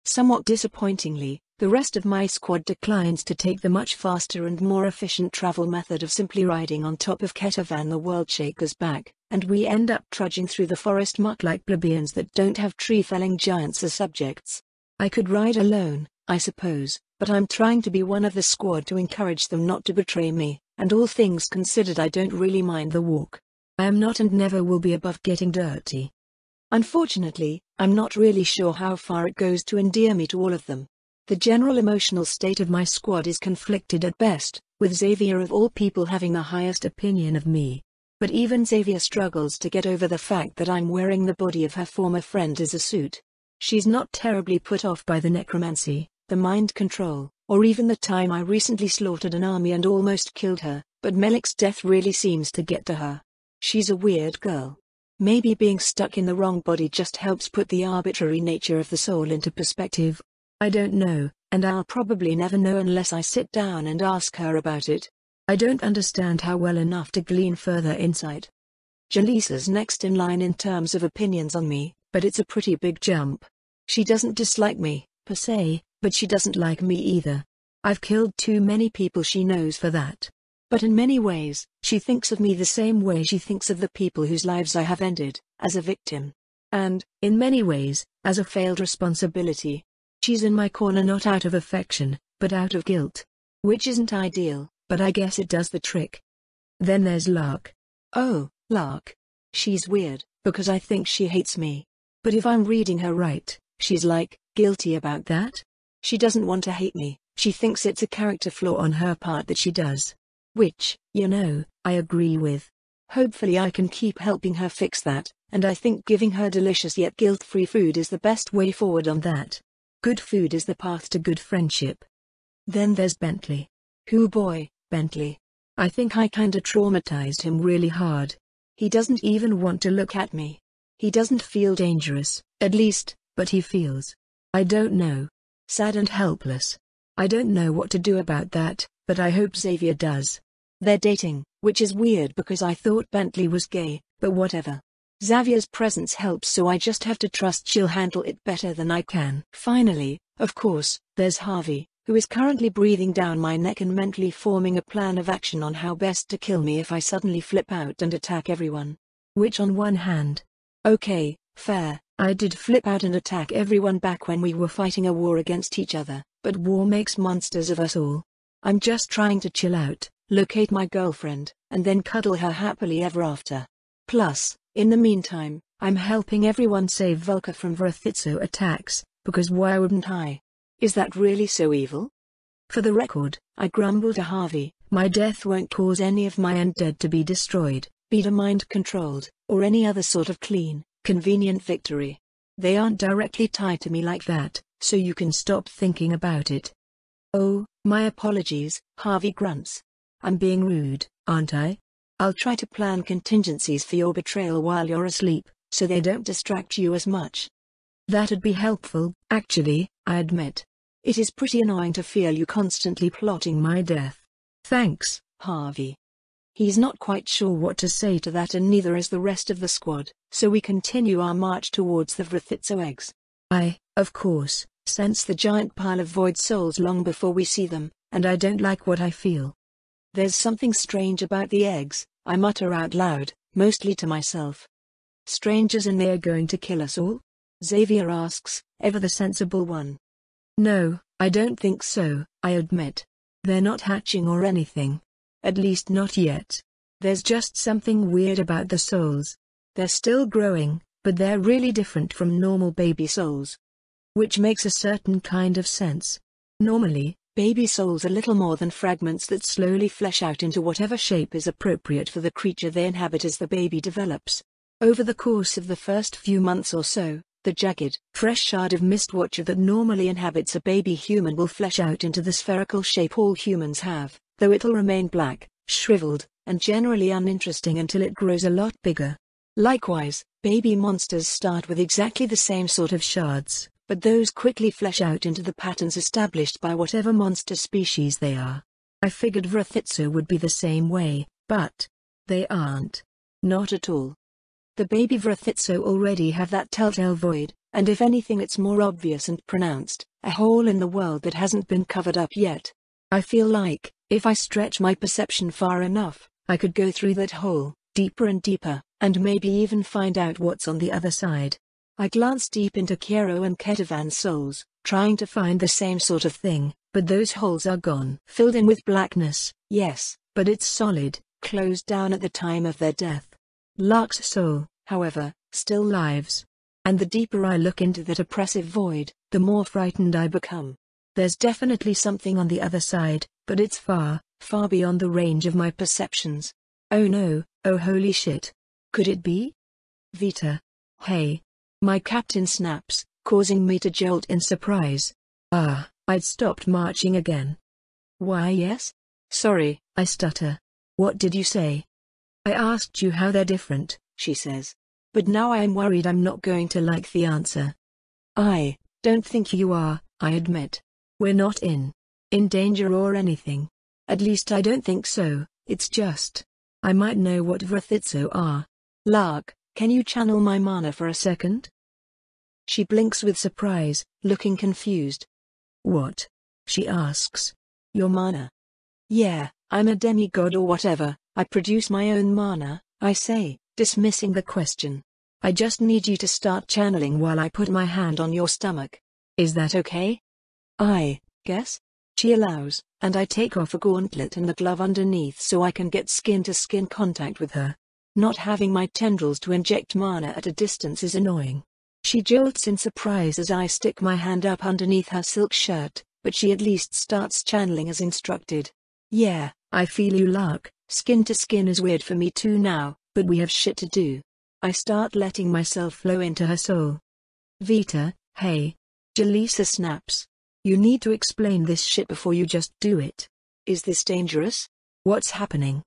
Somewhat disappointingly, the rest of my squad declines to take the much faster and more efficient travel method of simply riding on top of Ketavan the World Shaker's back, and we end up trudging through the forest muck like plebeians that don't have tree-felling giants as subjects. I could ride alone, I suppose, but I'm trying to be one of the squad to encourage them not to betray me, and all things considered I don't really mind the walk. I am not and never will be above getting dirty. Unfortunately, I'm not really sure how far it goes to endear me to all of them. The general emotional state of my squad is conflicted at best, with Xavier of all people having the highest opinion of me. But even Xavier struggles to get over the fact that I'm wearing the body of her former friend as a suit. She's not terribly put off by the necromancy, the mind control, or even the time I recently slaughtered an army and almost killed her, but Melik's death really seems to get to her. She's a weird girl. Maybe being stuck in the wrong body just helps put the arbitrary nature of the soul into perspective. I don't know, and I'll probably never know unless I sit down and ask her about it. I don't understand how well enough to glean further insight. Jaleesa's next in line in terms of opinions on me, but it's a pretty big jump. She doesn't dislike me, per se, but she doesn't like me either. I've killed too many people she knows for that. But in many ways, she thinks of me the same way she thinks of the people whose lives I have ended, as a victim. And, in many ways, as a failed responsibility. She's in my corner not out of affection, but out of guilt. Which isn't ideal, but I guess it does the trick. Then there's Lark. Oh, Lark. She's weird, because I think she hates me. But if I'm reading her right, she's like, guilty about that? She doesn't want to hate me, she thinks it's a character flaw on her part that she does. Which, you know, I agree with. Hopefully I can keep helping her fix that, and I think giving her delicious yet guilt-free food is the best way forward on that. Good food is the path to good friendship. Then there's Bentley. Hoo boy, Bentley. I think I kinda traumatized him really hard. He doesn't even want to look at me. He doesn't feel dangerous, at least, but he feels. I don't know. Sad and helpless. I don't know what to do about that, but I hope Xavier does. They're dating, which is weird because I thought Bentley was gay, but whatever. Xavier's presence helps, so I just have to trust she'll handle it better than I can. Finally, of course, there's Harvey, who is currently breathing down my neck and mentally forming a plan of action on how best to kill me if I suddenly flip out and attack everyone. Which on one hand, okay, fair, I did flip out and attack everyone back when we were fighting a war against each other, but war makes monsters of us all. I'm just trying to chill out, locate my girlfriend, and then cuddle her happily ever after. Plus, in the meantime, I'm helping everyone save Vulca from Vrithitso attacks, because why wouldn't I? Is that really so evil? For the record, I grumble to Harvey, my death won't cause any of my undead to be destroyed, be mind-controlled, or any other sort of clean, convenient victory. They aren't directly tied to me like that, so you can stop thinking about it. Oh, my apologies, Harvey grunts. I'm being rude, aren't I? I'll try to plan contingencies for your betrayal while you're asleep, so they don't distract you as much. That'd be helpful, actually, I admit. It is pretty annoying to feel you constantly plotting my death. Thanks, Harvey. He's not quite sure what to say to that, and neither is the rest of the squad, so we continue our march towards the Vrithitso eggs. I, of course, sense the giant pile of void souls long before we see them, and I don't like what I feel. There's something strange about the eggs, I mutter out loud, mostly to myself. Strangers, and they are going to kill us all? Xavier asks, ever the sensible one. No, I don't think so, I admit. They're not hatching or anything. At least not yet. There's just something weird about the souls. They're still growing, but they're really different from normal baby souls. Which makes a certain kind of sense. Normally, baby souls are little more than fragments that slowly flesh out into whatever shape is appropriate for the creature they inhabit as the baby develops. Over the course of the first few months or so, the jagged, fresh shard of Mistwatcher that normally inhabits a baby human will flesh out into the spherical shape all humans have, though it'll remain black, shriveled, and generally uninteresting until it grows a lot bigger. Likewise, baby monsters start with exactly the same sort of shards, but those quickly flesh out into the patterns established by whatever monster species they are. I figured Vrithitso would be the same way, but they aren't. Not at all. The baby Vrithitso already have that telltale void, and if anything it's more obvious and pronounced, a hole in the world that hasn't been covered up yet. I feel like, if I stretch my perception far enough, I could go through that hole, deeper and deeper, and maybe even find out what's on the other side. I glance deep into Kiero and Ketavan's souls, trying to find the same sort of thing, but those holes are gone. Filled in with blackness, yes, but it's solid, closed down at the time of their death. Lark's soul, however, still lives. And the deeper I look into that oppressive void, the more frightened I become. There's definitely something on the other side, but it's far, far beyond the range of my perceptions. Oh no, oh holy shit. Could it be? Vita. Hey. My captain snaps, causing me to jolt in surprise. I'd stopped marching again. Why yes? Sorry, I stutter. What did you say? I asked you how they're different, she says. But now I'm worried I'm not going to like the answer. I don't think you are, I admit. We're not in danger or anything. At least I don't think so, it's just, I might know what Vrithitso are. Lark, can you channel my mana for a second? She blinks with surprise, looking confused. What? She asks. Your mana? Yeah, I'm a demigod or whatever, I produce my own mana, I say, dismissing the question. I just need you to start channeling while I put my hand on your stomach. Is that okay? I guess. She allows, and I take off a gauntlet and the glove underneath so I can get skin-to-skin contact with her. Not having my tendrils to inject mana at a distance is annoying. She jolts in surprise as I stick my hand up underneath her silk shirt, but she at least starts channeling as instructed. Yeah, I feel you, Lark. Skin-to-skin is weird for me too now, but we have shit to do. I start letting myself flow into her soul. Vita, hey. Jaleesa snaps. You need to explain this shit before you just do it. Is this dangerous? What's happening?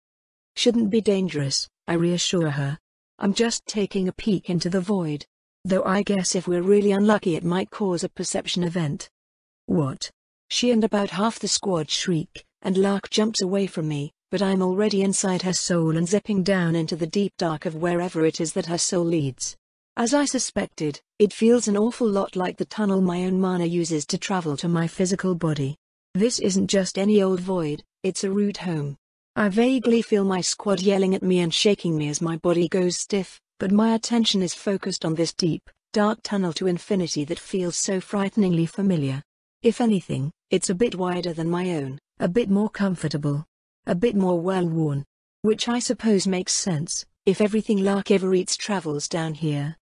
Shouldn't be dangerous, I reassure her. I'm just taking a peek into the void. Though I guess if we're really unlucky it might cause a perception event. What? She and about half the squad shriek, and Lark jumps away from me, but I'm already inside her soul and zipping down into the deep dark of wherever it is that her soul leads. As I suspected, it feels an awful lot like the tunnel my own mana uses to travel to my physical body. This isn't just any old void, it's a root home. I vaguely feel my squad yelling at me and shaking me as my body goes stiff, but my attention is focused on this deep, dark tunnel to infinity that feels so frighteningly familiar. If anything, it's a bit wider than my own, a bit more comfortable, a bit more well-worn. Which I suppose makes sense, if everything Lark ever eats travels down here.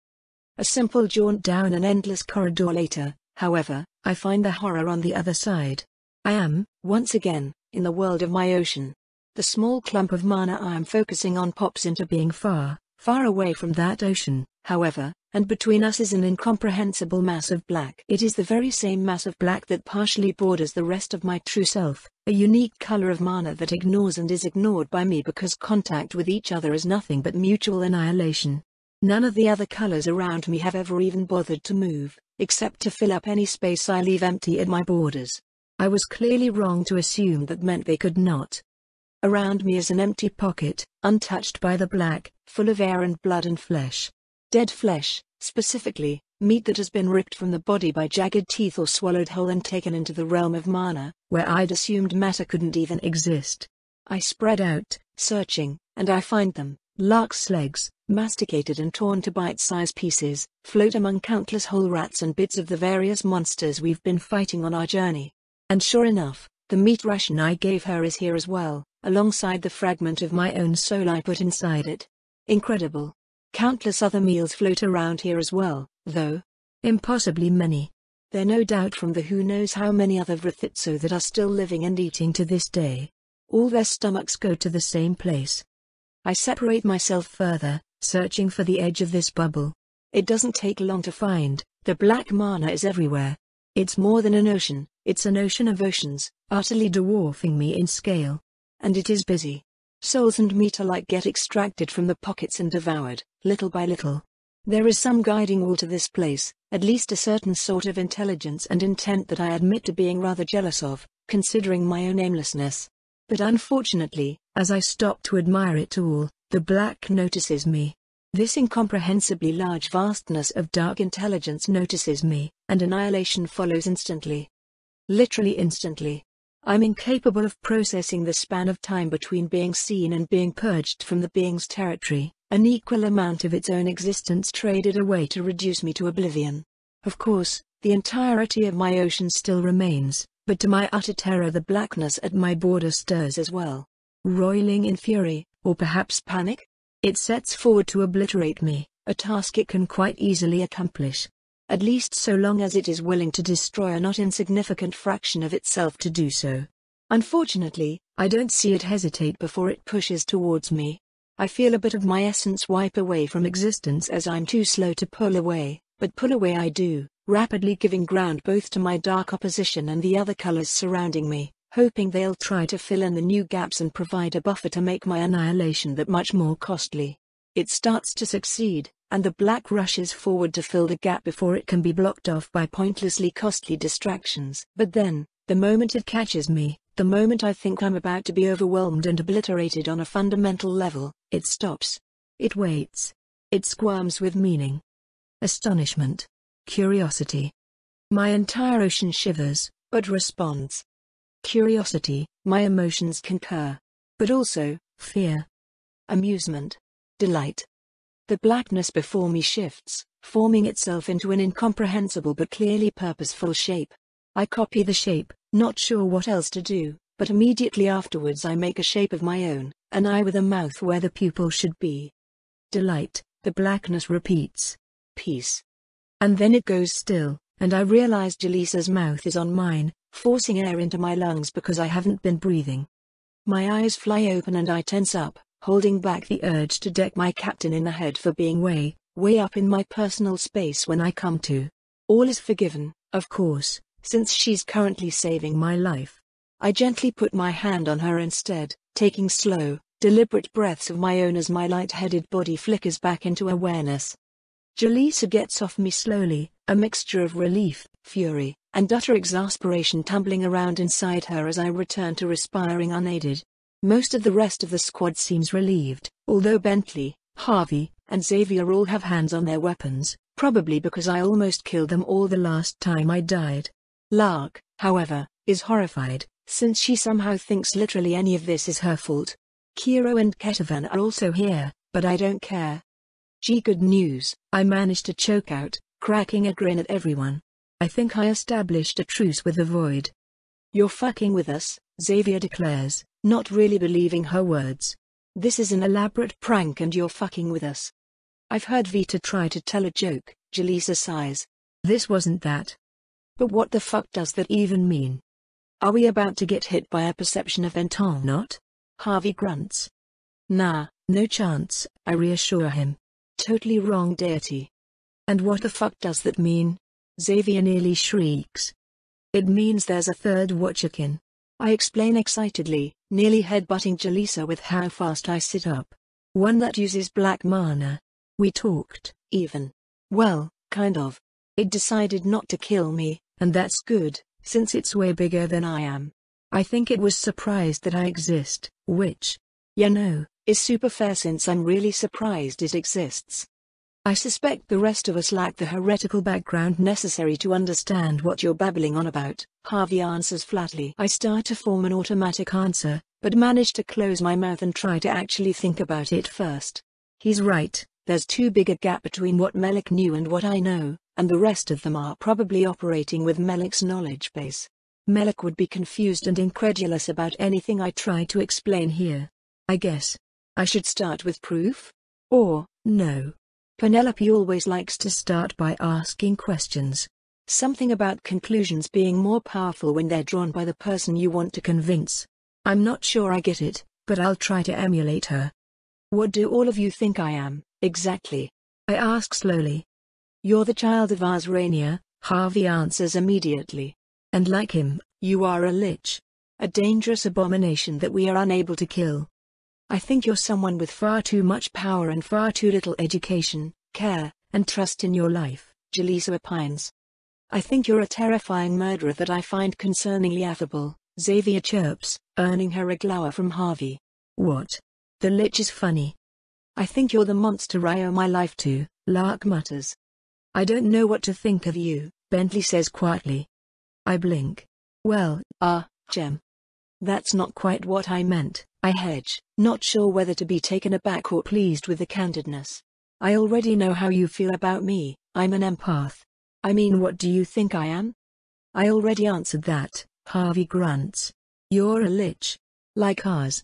A simple jaunt down an endless corridor later, however, I find the horror on the other side. I am, once again, in the world of my ocean. The small clump of mana I am focusing on pops into being far, far away from that ocean, however, and between us is an incomprehensible mass of black. It is the very same mass of black that partially borders the rest of my true self, a unique color of mana that ignores and is ignored by me because contact with each other is nothing but mutual annihilation. None of the other colors around me have ever even bothered to move, except to fill up any space I leave empty at my borders. I was clearly wrong to assume that meant they could not. Around me is an empty pocket, untouched by the black, full of air and blood and flesh. Dead flesh, specifically, meat that has been ripped from the body by jagged teeth or swallowed whole and taken into the realm of mana, where I'd assumed matter couldn't even exist. I spread out, searching, and I find them. Lark's legs, masticated and torn to bite-sized pieces, float among countless whole rats and bits of the various monsters we've been fighting on our journey. And sure enough, the meat ration I gave her is here as well, alongside the fragment of my own soul I put inside it. Incredible. Countless other meals float around here as well, though. Impossibly many. They're no doubt from the who knows how many other Vrithitso that are still living and eating to this day. All their stomachs go to the same place. I separate myself further, searching for the edge of this bubble. It doesn't take long to find, the black mana is everywhere. It's more than an ocean, it's an ocean of oceans, utterly dwarfing me in scale. And it is busy. Souls and meat alike get extracted from the pockets and devoured, little by little. There is some guiding all to this place, at least a certain sort of intelligence and intent that I admit to being rather jealous of, considering my own aimlessness. But unfortunately, as I stop to admire it all, the black notices me. This incomprehensibly large vastness of dark intelligence notices me, and annihilation follows instantly. Literally instantly. I'm incapable of processing the span of time between being seen and being purged from the being's territory, an equal amount of its own existence traded away to reduce me to oblivion. Of course, the entirety of my ocean still remains, but to my utter terror the blackness at my border stirs as well. Roiling in fury, or perhaps panic? It sets forward to obliterate me, a task it can quite easily accomplish. At least so long as it is willing to destroy a not insignificant fraction of itself to do so. Unfortunately, I don't see it hesitate before it pushes towards me. I feel a bit of my essence wipe away from existence as I'm too slow to pull away, but pull away I do, rapidly giving ground both to my dark opposition and the other colors surrounding me, hoping they'll try to fill in the new gaps and provide a buffer to make my annihilation that much more costly. It starts to succeed, and the black rushes forward to fill the gap before it can be blocked off by pointlessly costly distractions. But then, the moment it catches me, the moment I think I'm about to be overwhelmed and obliterated on a fundamental level, it stops. It waits. It squirms with meaning. Astonishment. Curiosity. My entire ocean shivers, but responds. Curiosity, my emotions concur. But also, fear. Amusement. Delight. The blackness before me shifts, forming itself into an incomprehensible but clearly purposeful shape. I copy the shape, not sure what else to do, but immediately afterwards I make a shape of my own, an eye with a mouth where the pupil should be. Delight, the blackness repeats. Peace. And then it goes still, and I realize Jaleesa's mouth is on mine, forcing air into my lungs because I haven't been breathing. My eyes fly open and I tense up, holding back the urge to deck my captain in the head for being way up in my personal space when I come to. All is forgiven, of course, since she's currently saving my life. I gently put my hand on her instead, taking slow, deliberate breaths of my own as my light-headed body flickers back into awareness. Jaleesa gets off me slowly, a mixture of relief, fury, and utter exasperation tumbling around inside her as I return to respiring unaided. Most of the rest of the squad seems relieved, although Bentley, Harvey, and Xavier all have hands on their weapons, probably because I almost killed them all the last time I died. Lark, however, is horrified, since she somehow thinks literally any of this is her fault. Kiro and Ketavan are also here, but I don't care. Gee, good news, I managed to choke out, cracking a grin at everyone. I think I established a truce with the void. You're fucking with us, Xavier declares, not really believing her words. This is an elaborate prank and you're fucking with us. I've heard Vita try to tell a joke, Jaleesa sighs. This wasn't that. But what the fuck does that even mean? Are we about to get hit by a perception event or not? Harvey grunts. Nah, no chance, I reassure him. Totally wrong, deity. And what the fuck does that mean? Xavier nearly shrieks. It means there's a third Watcherkin. I explain excitedly, nearly headbutting Jaleesa with how fast I sit up. One that uses black mana. We talked, even. Well, kind of. It decided not to kill me, and that's good, since it's way bigger than I am. I think it was surprised that I exist, which, is super fair since I'm really surprised it exists. I suspect the rest of us lack the heretical background necessary to understand what you're babbling on about, Harvey answers flatly. I start to form an automatic answer, but manage to close my mouth and try to actually think about it first. He's right, there's too big a gap between what Melik knew and what I know, and the rest of them are probably operating with Melik's knowledge base. Melik would be confused and incredulous about anything I try to explain here. I guess I should start with proof? Or, no. Penelope always likes to start by asking questions. Something about conclusions being more powerful when they're drawn by the person you want to convince. I'm not sure I get it, but I'll try to emulate her. What do all of you think I am, exactly? I ask slowly. You're the child of Azrania, Harvey answers immediately. And like him, you are a lich. A dangerous abomination that we are unable to kill. I think you're someone with far too much power and far too little education, care, and trust in your life, Jaleesa opines. I think you're a terrifying murderer that I find concerningly affable, Xavier chirps, earning her a glower from Harvey. What? The lich is funny. I think you're the monster I owe my life to, Lark mutters. I don't know what to think of you, Bentley says quietly. I blink. Well, Gem. That's not quite what I meant, I hedge, not sure whether to be taken aback or pleased with the candidness. I already know how you feel about me, I'm an empath. I mean, what do you think I am? I already answered that, Harvey grunts. You're a lich. Like ours.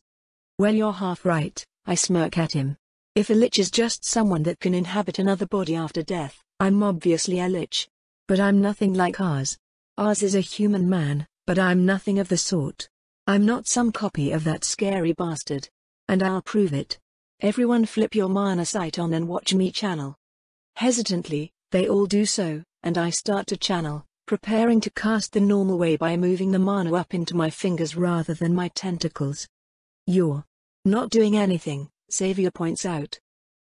Well, you're half right, I smirk at him. If a lich is just someone that can inhabit another body after death, I'm obviously a lich. But I'm nothing like ours. Ours is a human man, but I'm nothing of the sort. I'm not some copy of that scary bastard. And I'll prove it. Everyone flip your mana sight on and watch me channel. Hesitantly, they all do so, and I start to channel, preparing to cast the normal way by moving the mana up into my fingers rather than my tentacles. You're not doing anything, Xavier points out.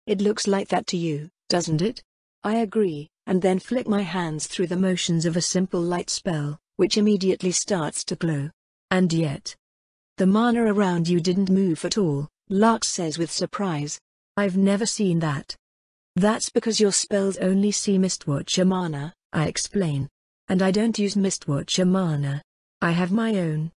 It looks like that to you, doesn't it? I agree, and then flick my hands through the motions of a simple light spell, which immediately starts to glow. And yet, the mana around you didn't move at all, Lark says with surprise. I've never seen that. That's because your spells only see Mistwatcher mana, I explain. And I don't use Mistwatcher mana. I have my own.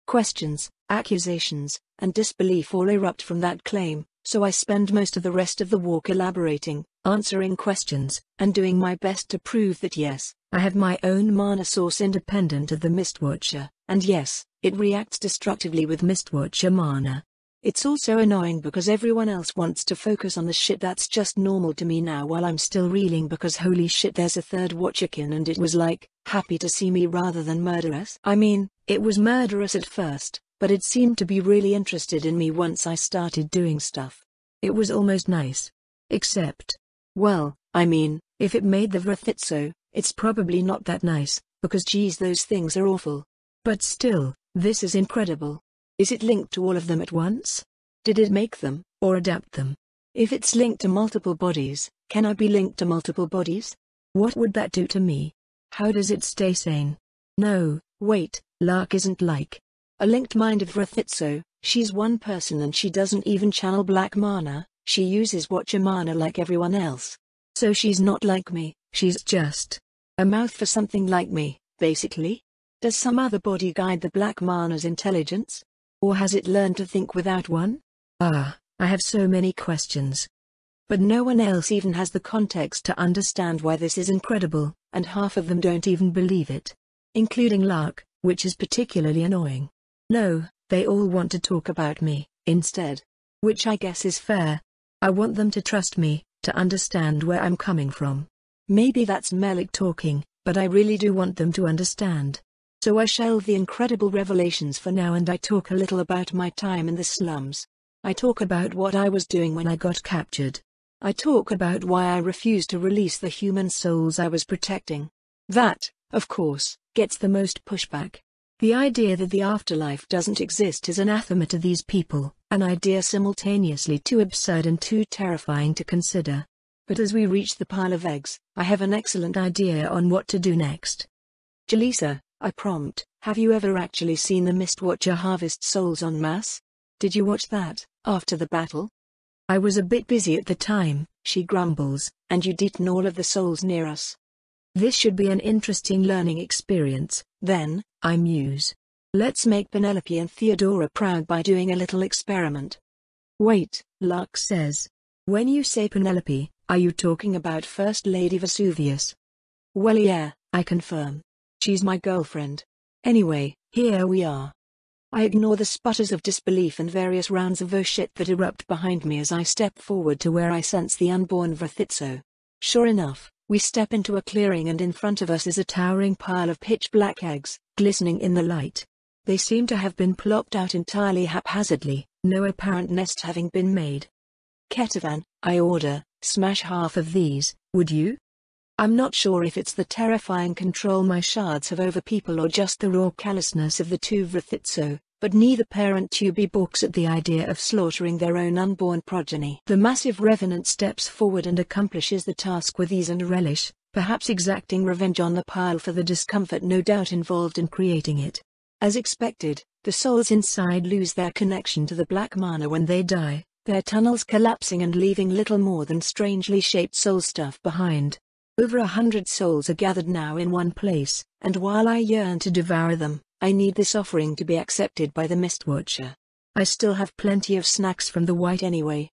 Questions, accusations, and disbelief all erupt from that claim, so I spend most of the rest of the walk elaborating, answering questions, and doing my best to prove that yes, I have my own mana source independent of the Mistwatcher, and yes, it reacts destructively with Mistwatcher mana. It's also annoying because everyone else wants to focus on the shit that's just normal to me now while I'm still reeling because holy shit, there's a third Watcherkin and it was like, happy to see me rather than murderous. I mean, it was murderous at first, but it seemed to be really interested in me once I started doing stuff. It was almost nice. Except, well, I mean, if it made the Vrithitso, it's probably not that nice, because geez, those things are awful. But still, this is incredible. Is it linked to all of them at once? Did it make them, or adapt them? If it's linked to multiple bodies, can I be linked to multiple bodies? What would that do to me? How does it stay sane? No, wait, Lark isn't like a linked mind of Vrithitso. She's one person and she doesn't even channel black mana, she uses Watcher mana like everyone else. So she's not like me, she's just a mouth for something like me, basically? Does some other body guide the black mana's intelligence? Or has it learned to think without one? I have so many questions. But no one else even has the context to understand why this is incredible, and half of them don't even believe it. Including Lark, which is particularly annoying. No, they all want to talk about me, instead. Which I guess is fair. I want them to trust me, to understand where I'm coming from. Maybe that's Melik talking, but I really do want them to understand. So I shelve the incredible revelations for now and I talk a little about my time in the slums. I talk about what I was doing when I got captured. I talk about why I refused to release the human souls I was protecting. That, of course, gets the most pushback. The idea that the afterlife doesn't exist is anathema to these people, an idea simultaneously too absurd and too terrifying to consider. But as we reach the pile of eggs, I have an excellent idea on what to do next. Jaleesa, I prompt, have you ever actually seen the Mistwatcher harvest souls en masse? Did you watch that, after the battle? I was a bit busy at the time, she grumbles, and you'd eaten all of the souls near us. This should be an interesting learning experience, then, I muse. Let's make Penelope and Theodora proud by doing a little experiment. Wait, Lark says. When you say Penelope, are you talking about First Lady Vesuvius? Well, yeah, I confirm. She's my girlfriend. Anyway, here we are. I ignore the sputters of disbelief and various rounds of oh shit that erupt behind me as I step forward to where I sense the unborn Vrithitso. Sure enough, we step into a clearing and in front of us is a towering pile of pitch-black eggs, glistening in the light. They seem to have been plopped out entirely haphazardly, no apparent nest having been made. Ketavan, I order, smash half of these, would you? I'm not sure if it's the terrifying control my shards have over people or just the raw callousness of the two Vrithitso, but neither parent Tubi balks at the idea of slaughtering their own unborn progeny. The massive revenant steps forward and accomplishes the task with ease and relish, perhaps exacting revenge on the pile for the discomfort no doubt involved in creating it. As expected, the souls inside lose their connection to the black mana when they die, their tunnels collapsing and leaving little more than strangely shaped soul stuff behind. Over 100 souls are gathered now in one place, and while I yearn to devour them, I need this offering to be accepted by the Mistwatcher. I still have plenty of snacks from the white anyway.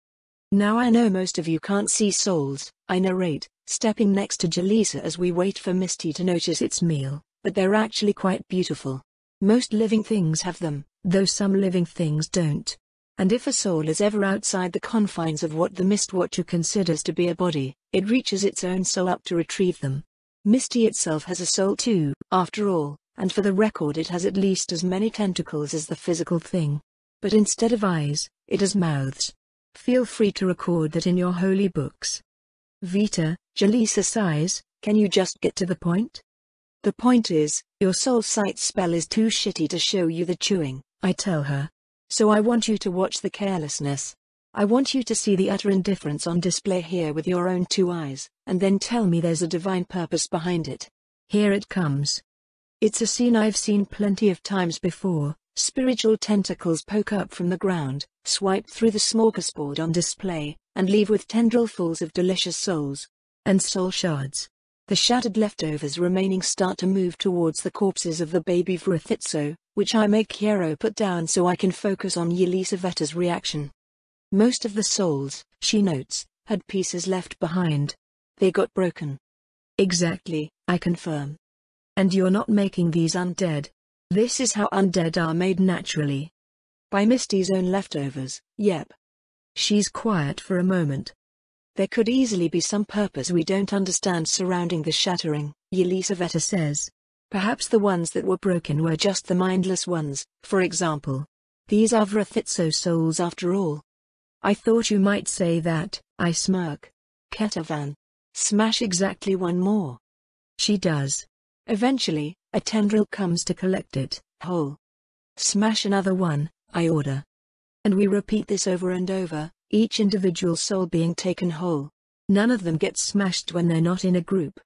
Now I know most of you can't see souls, I narrate, stepping next to Jaleesa as we wait for Misty to notice its meal, but they're actually quite beautiful. Most living things have them, though some living things don't. And if a soul is ever outside the confines of what the Mistwatcher considers to be a body, it reaches its own soul up to retrieve them. Misty itself has a soul too, after all, and for the record it has at least as many tentacles as the physical thing. But instead of eyes, it has mouths. Feel free to record that in your holy books. Vita, Jaleesa sighs, can you just get to the point? The point is, your soul sight spell is too shitty to show you the chewing, I tell her. So I want you to watch the carelessness. I want you to see the utter indifference on display here with your own two eyes, and then tell me there's a divine purpose behind it. Here it comes. It's a scene I've seen plenty of times before. Spiritual tentacles poke up from the ground, swipe through the smorgasbord on display, and leave with tendrilfuls of delicious souls. And soul shards. The shattered leftovers remaining start to move towards the corpses of the baby Vrithitso, which I make Kiero put down so I can focus on Yelisaveta's reaction. Most of the souls, she notes, had pieces left behind. They got broken. Exactly, I confirm. And you're not making these undead. This is how undead are made naturally. By Misty's own leftovers, yep. She's quiet for a moment. There could easily be some purpose we don't understand surrounding the shattering, Yelisaveta says. Perhaps the ones that were broken were just the mindless ones, for example. These are Vrithitso souls after all. I thought you might say that, I smirk. Ketavan. Smash exactly one more. She does. Eventually, a tendril comes to collect it, whole. Smash another one, I order. And we repeat this over and over, each individual soul being taken whole. None of them gets smashed when they're not in a group.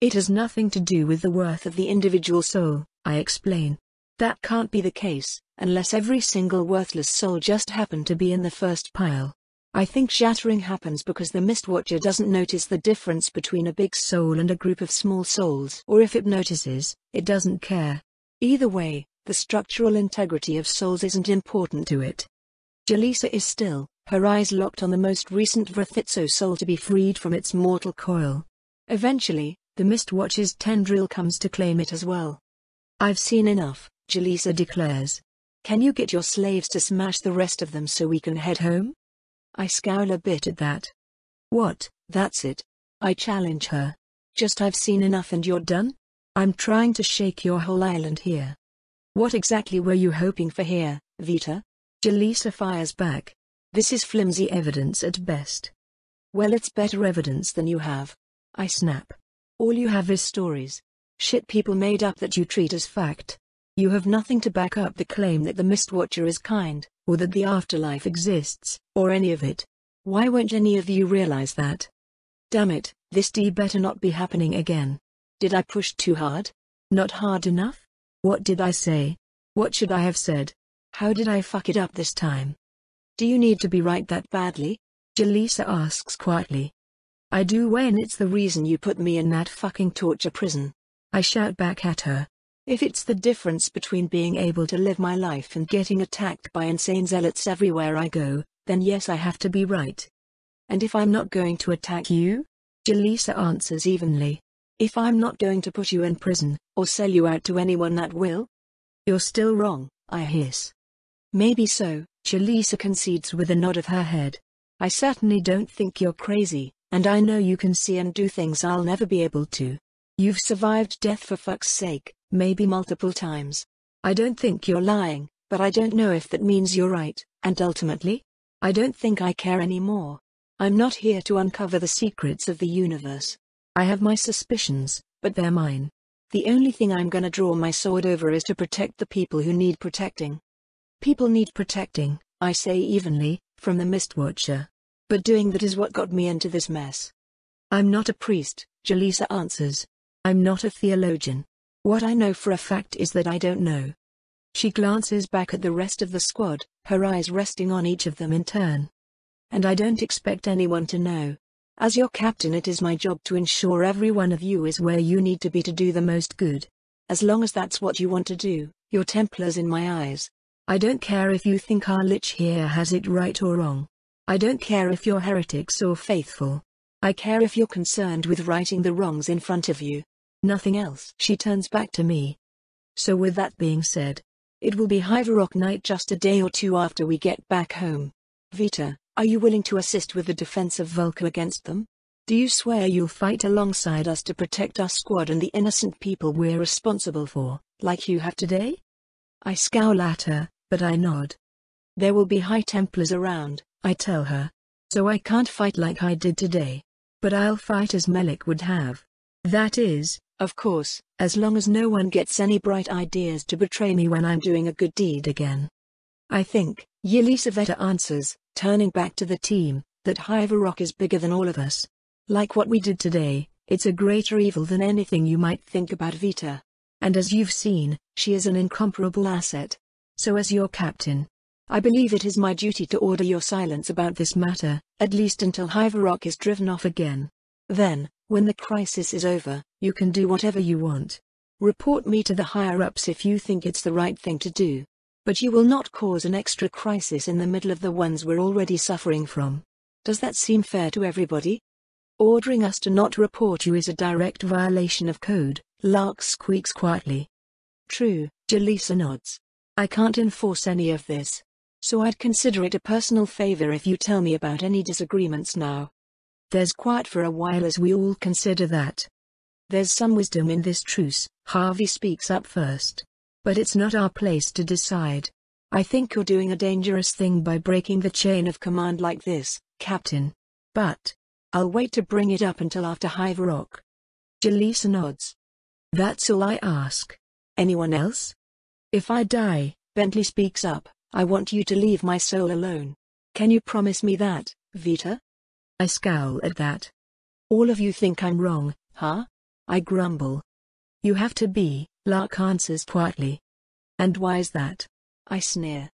It has nothing to do with the worth of the individual soul, I explain. That can't be the case, unless every single worthless soul just happened to be in the first pile. I think shattering happens because the Mistwatcher doesn't notice the difference between a big soul and a group of small souls. Or if it notices, it doesn't care. Either way, the structural integrity of souls isn't important to it. Jaleesa is still, her eyes locked on the most recent Vrithitso soul to be freed from its mortal coil. Eventually, the Mistwatcher's tendril comes to claim it as well. I've seen enough, Jaleesa declares. Can you get your slaves to smash the rest of them so we can head home? I scowl a bit at that. What, that's it? I challenge her. Just I've seen enough and you're done? I'm trying to shake your whole island here. What exactly were you hoping for here, Vita? Jaleesa fires back. This is flimsy evidence at best. Well, it's better evidence than you have. I snap. All you have is stories. Shit people made up that you treat as fact. You have nothing to back up the claim that the Mistwatcher is kind, or that the afterlife exists, or any of it. Why won't any of you realize that? Damn it, this better not be happening again. Did I push too hard? Not hard enough? What did I say? What should I have said? How did I fuck it up this time? Do you need to be right that badly? Jaleesa asks quietly. I do, Wayne. It's the reason you put me in that fucking torture prison. I shout back at her. If it's the difference between being able to live my life and getting attacked by insane zealots everywhere I go, then yes, I have to be right. And if I'm not going to attack you? Jaleesa answers evenly. If I'm not going to put you in prison, or sell you out to anyone that will? You're still wrong, I hiss. Maybe so, Jaleesa concedes with a nod of her head. I certainly don't think you're crazy, and I know you can see and do things I'll never be able to. You've survived death for fuck's sake, maybe multiple times. I don't think you're lying, but I don't know if that means you're right, and ultimately, I don't think I care anymore. I'm not here to uncover the secrets of the universe. I have my suspicions, but they're mine. The only thing I'm gonna draw my sword over is to protect the people who need protecting. People need protecting, I say evenly, from the Mistwatcher. But doing that is what got me into this mess. I'm not a priest, Jaleesa answers. I'm not a theologian. What I know for a fact is that I don't know. She glances back at the rest of the squad, her eyes resting on each of them in turn. and I don't expect anyone to know. As your captain, it is my job to ensure every one of you is where you need to be to do the most good. As long as that's what you want to do, you're Templars in my eyes. I don't care if you think our lich here has it right or wrong. I don't care if you're heretics or faithful. I care if you're concerned with righting the wrongs in front of you. Nothing else. She turns back to me. So with that being said, it will be Hiverrock night just a day or two after we get back home. Vita, are you willing to assist with the defense of Vulca against them? Do you swear you'll fight alongside us to protect our squad and the innocent people we're responsible for, like you have today? I scowl at her, but I nod. There will be High Templars around, I tell her. So I can't fight like I did today. But I'll fight as Melik would have. That is, of course, as long as no one gets any bright ideas to betray me when I'm doing a good deed again. I think, Yelisaveta answers, turning back to the team, that Hiverrock is bigger than all of us. Like what we did today, it's a greater evil than anything you might think about Vita. And as you've seen, she is an incomparable asset. So as your captain, I believe it is my duty to order your silence about this matter, at least until Hiverrock is driven off again. Then, when the crisis is over, you can do whatever you want. Report me to the higher-ups if you think it's the right thing to do. But you will not cause an extra crisis in the middle of the ones we're already suffering from. Does that seem fair to everybody? Ordering us to not report you is a direct violation of code, Lark squeaks quietly. True, Jalisa nods. I can't enforce any of this. So I'd consider it a personal favor if you tell me about any disagreements now. There's quiet for a while as we all consider that. There's some wisdom in this truce, Harvey speaks up first. But it's not our place to decide. I think you're doing a dangerous thing by breaking the chain of command like this, Captain. But I'll wait to bring it up until after Hiverrock. Jalisa nods. That's all I ask. Anyone else? If I die, Bentley speaks up, I want you to leave my soul alone. Can you promise me that, Vita? I scowl at that. All of you think I'm wrong, huh? I grumble. You have to be, Lark answers quietly. And why is that? I sneer.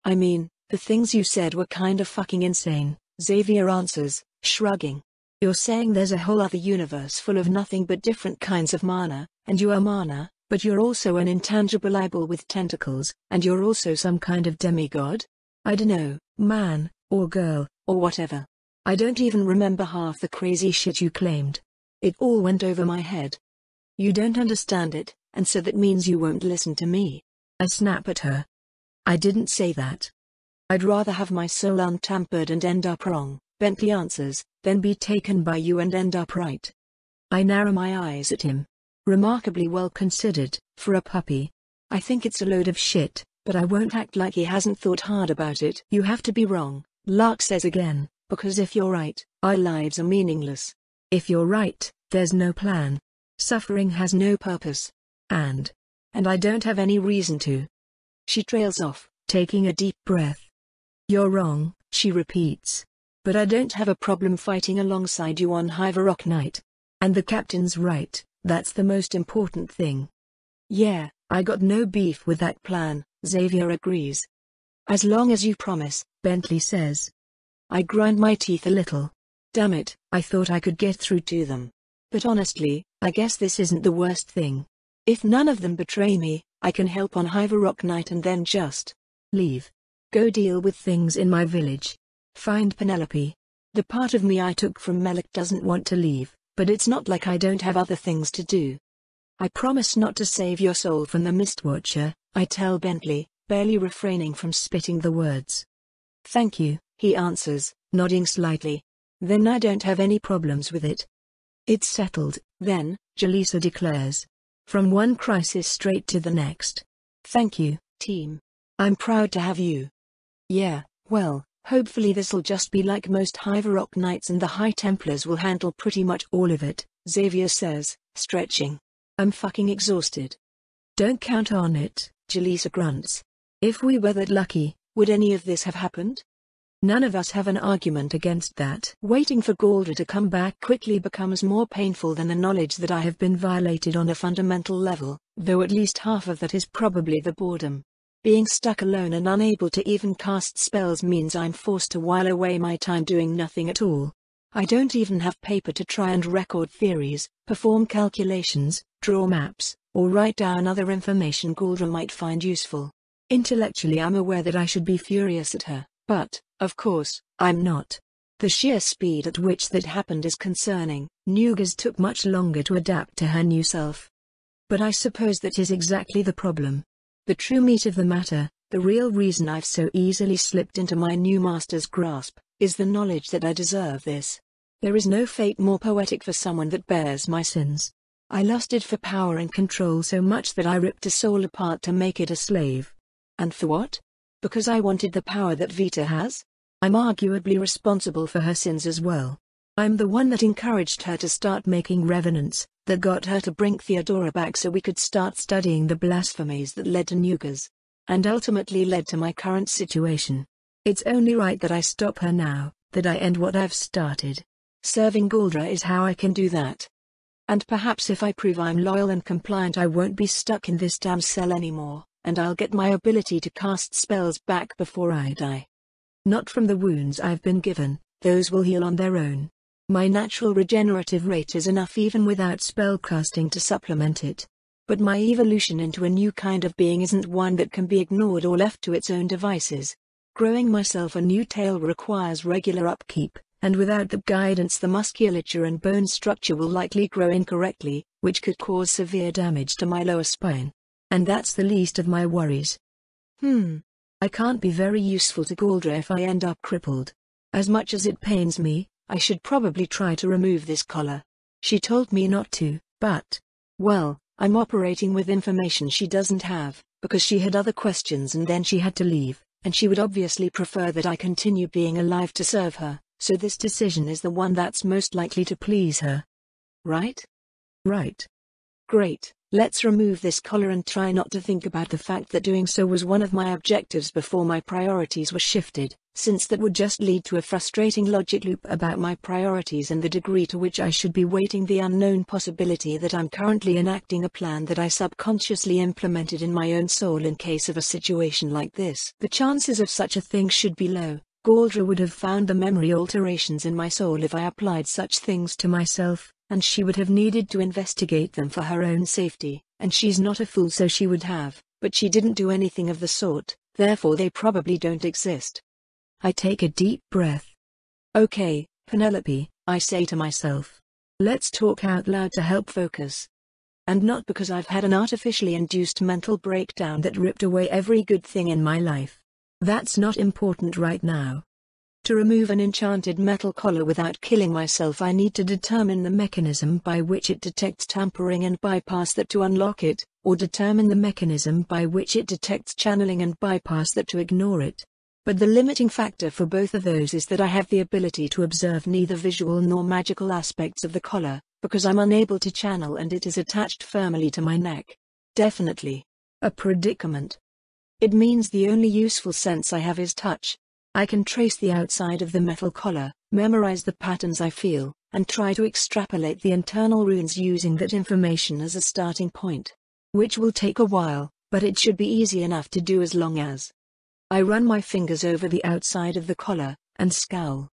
I mean, the things you said were kind of fucking insane, Xavier answers, shrugging. You're saying there's a whole other universe full of nothing but different kinds of mana, and you are mana, but you're also an intangible eyeball with tentacles, and you're also some kind of demigod? I dunno, man, or girl, or whatever. I don't even remember half the crazy shit you claimed. It all went over my head. You don't understand it, and so that means you won't listen to me. I snap at her. I didn't say that. I'd rather have my soul untampered and end up wrong, Bentley answers, than be taken by you and end up right. I narrow my eyes at him. Remarkably well considered, for a puppy. I think it's a load of shit, but I won't act like he hasn't thought hard about it. You have to be wrong, Lark says again, because if you're right, our lives are meaningless. If you're right, there's no plan. Suffering has no purpose. And I don't have any reason to. She trails off, taking a deep breath. You're wrong, she repeats. But I don't have a problem fighting alongside you on Hiverrock night. And the captain's right, that's the most important thing. Yeah, I got no beef with that plan, Xavier agrees. As long as you promise, Bentley says. I grind my teeth a little. Damn it, I thought I could get through to them. But honestly, I guess this isn't the worst thing. If none of them betray me, I can help on Hiverrock night and then just leave. Go deal with things in my village. Find Penelope. The part of me I took from Melik doesn't want to leave, but it's not like I don't have other things to do. I promise not to save your soul from the Mistwatcher, I tell Bentley, barely refraining from spitting the words. Thank you, he answers, nodding slightly. Then I don't have any problems with it. It's settled, then, Jalisa declares. From one crisis straight to the next. Thank you, team. I'm proud to have you. Yeah, well, hopefully this'll just be like most Hiverrock nights and the High Templars will handle pretty much all of it, Xavier says, stretching. I'm fucking exhausted. Don't count on it, Jalisa grunts. If we were that lucky, would any of this have happened? None of us have an argument against that. Waiting for Galdra to come back quickly becomes more painful than the knowledge that I have been violated on a fundamental level, though at least half of that is probably the boredom. Being stuck alone and unable to even cast spells means I'm forced to while away my time doing nothing at all. I don't even have paper to try and record theories, perform calculations, draw maps, or write down other information Galdra might find useful. Intellectually I'm aware that I should be furious at her, but, of course, I'm not. The sheer speed at which that happened is concerning. Nugas took much longer to adapt to her new self. But I suppose that is exactly the problem. The true meat of the matter, the real reason I've so easily slipped into my new master's grasp, is the knowledge that I deserve this. There is no fate more poetic for someone that bears my sins. I lusted for power and control so much that I ripped a soul apart to make it a slave. And for what? Because I wanted the power that Vita has? I'm arguably responsible for her sins as well. I'm the one that encouraged her to start making revenants, that got her to bring Theodora back so we could start studying the blasphemies that led to Nugas. And ultimately led to my current situation. It's only right that I stop her now, that I end what I've started. Serving Galdra is how I can do that. And perhaps if I prove I'm loyal and compliant I won't be stuck in this damn cell anymore, and I'll get my ability to cast spells back before I die. Not from the wounds I've been given, those will heal on their own. My natural regenerative rate is enough even without spellcasting to supplement it. But my evolution into a new kind of being isn't one that can be ignored or left to its own devices. Growing myself a new tail requires regular upkeep, and without the guidance the musculature and bone structure will likely grow incorrectly, which could cause severe damage to my lower spine. And that's the least of my worries. I can't be very useful to Galdra if I end up crippled. As much as it pains me, I should probably try to remove this collar. She told me not to, but, well, I'm operating with information she doesn't have, because she had other questions and then she had to leave, and she would obviously prefer that I continue being alive to serve her, so this decision is the one that's most likely to please her. Right? Right. Great, let's remove this collar and try not to think about the fact that doing so was one of my objectives before my priorities were shifted, since that would just lead to a frustrating logic loop about my priorities and the degree to which I should be weighting the unknown possibility that I'm currently enacting a plan that I subconsciously implemented in my own soul in case of a situation like this. The chances of such a thing should be low. Galdra would have found the memory alterations in my soul if I applied such things to myself, and she would have needed to investigate them for her own safety, and she's not a fool so she would have, but she didn't do anything of the sort, therefore they probably don't exist. I take a deep breath. Okay, Penelope, I say to myself. Let's talk out loud to help focus. And not because I've had an artificially induced mental breakdown that ripped away every good thing in my life. That's not important right now. To remove an enchanted metal collar without killing myself I need to determine the mechanism by which it detects tampering and bypass that to unlock it, or determine the mechanism by which it detects channeling and bypass that to ignore it. But the limiting factor for both of those is that I have the ability to observe neither visual nor magical aspects of the collar, because I'm unable to channel and it is attached firmly to my neck. Definitely. A predicament. It means the only useful sense I have is touch. I can trace the outside of the metal collar, memorize the patterns I feel, and try to extrapolate the internal runes using that information as a starting point. Which will take a while, but it should be easy enough to do as long as I run my fingers over the outside of the collar, and scowl.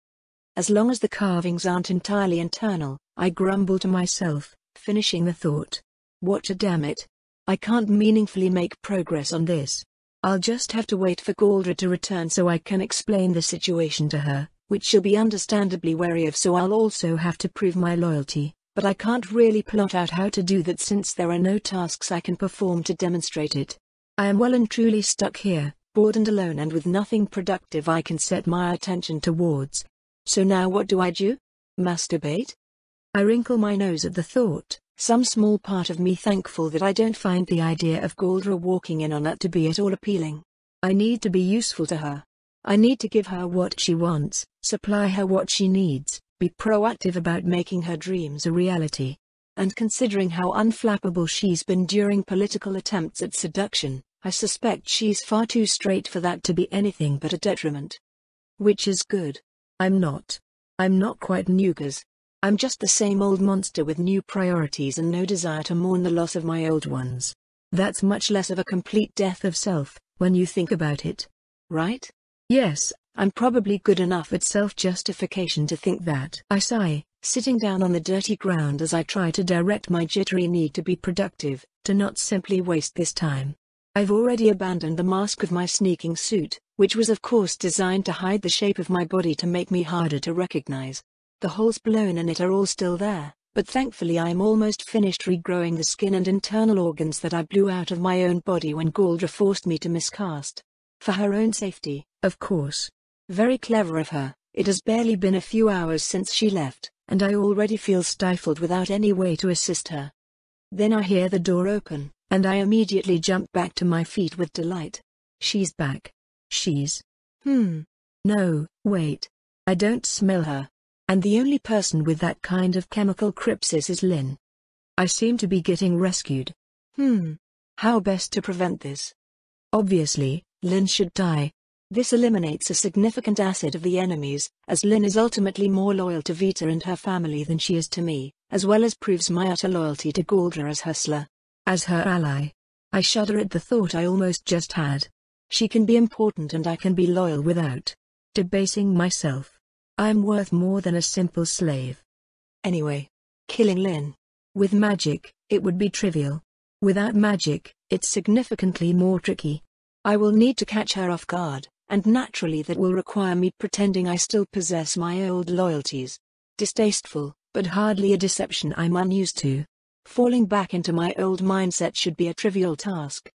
As long as the carvings aren't entirely internal, I grumble to myself, finishing the thought. What a damn it. I can't meaningfully make progress on this. I'll just have to wait for Galdra to return so I can explain the situation to her, which she'll be understandably wary of, so I'll also have to prove my loyalty, but I can't really plot out how to do that since there are no tasks I can perform to demonstrate it. I am well and truly stuck here, bored and alone and with nothing productive I can set my attention towards. So now what do I do? Masturbate? I wrinkle my nose at the thought. Some small part of me thankful that I don't find the idea of Galdra walking in on that to be at all appealing. I need to be useful to her. I need to give her what she wants, supply her what she needs, be proactive about making her dreams a reality. And considering how unflappable she's been during political attempts at seduction, I suspect she's far too straight for that to be anything but a detriment. Which is good. I'm not quite Nugas. I'm just the same old monster with new priorities and no desire to mourn the loss of my old ones. That's much less of a complete death of self, when you think about it. Right? Yes, I'm probably good enough at self-justification to think that. I sigh, sitting down on the dirty ground as I try to direct my jittery need to be productive, to not simply waste this time. I've already abandoned the mask of my sneaking suit, which was of course designed to hide the shape of my body to make me harder to recognize. The holes blown in it are all still there, but thankfully I am almost finished regrowing the skin and internal organs that I blew out of my own body when Galdra forced me to miscast. For her own safety, of course. Very clever of her. It has barely been a few hours since she left, and I already feel stifled without any way to assist her. Then I hear the door open, and I immediately jump back to my feet with delight. She's back. She's... No, wait. I don't smell her. And the only person with that kind of chemical crypsis is Lynn. I seem to be getting rescued. How best to prevent this? Obviously, Lynn should die. This eliminates a significant asset of the enemies, as Lynn is ultimately more loyal to Vita and her family than she is to me, as well as proves my utter loyalty to Galdra as her slayer. As her ally. I shudder at the thought I almost just had. She can be important and I can be loyal without debasing myself. I am worth more than a simple slave. Anyway, killing Lynn. With magic, it would be trivial. Without magic, it's significantly more tricky. I will need to catch her off guard, and naturally that will require me pretending I still possess my old loyalties. Distasteful, but hardly a deception I'm unused to. Falling back into my old mindset should be a trivial task.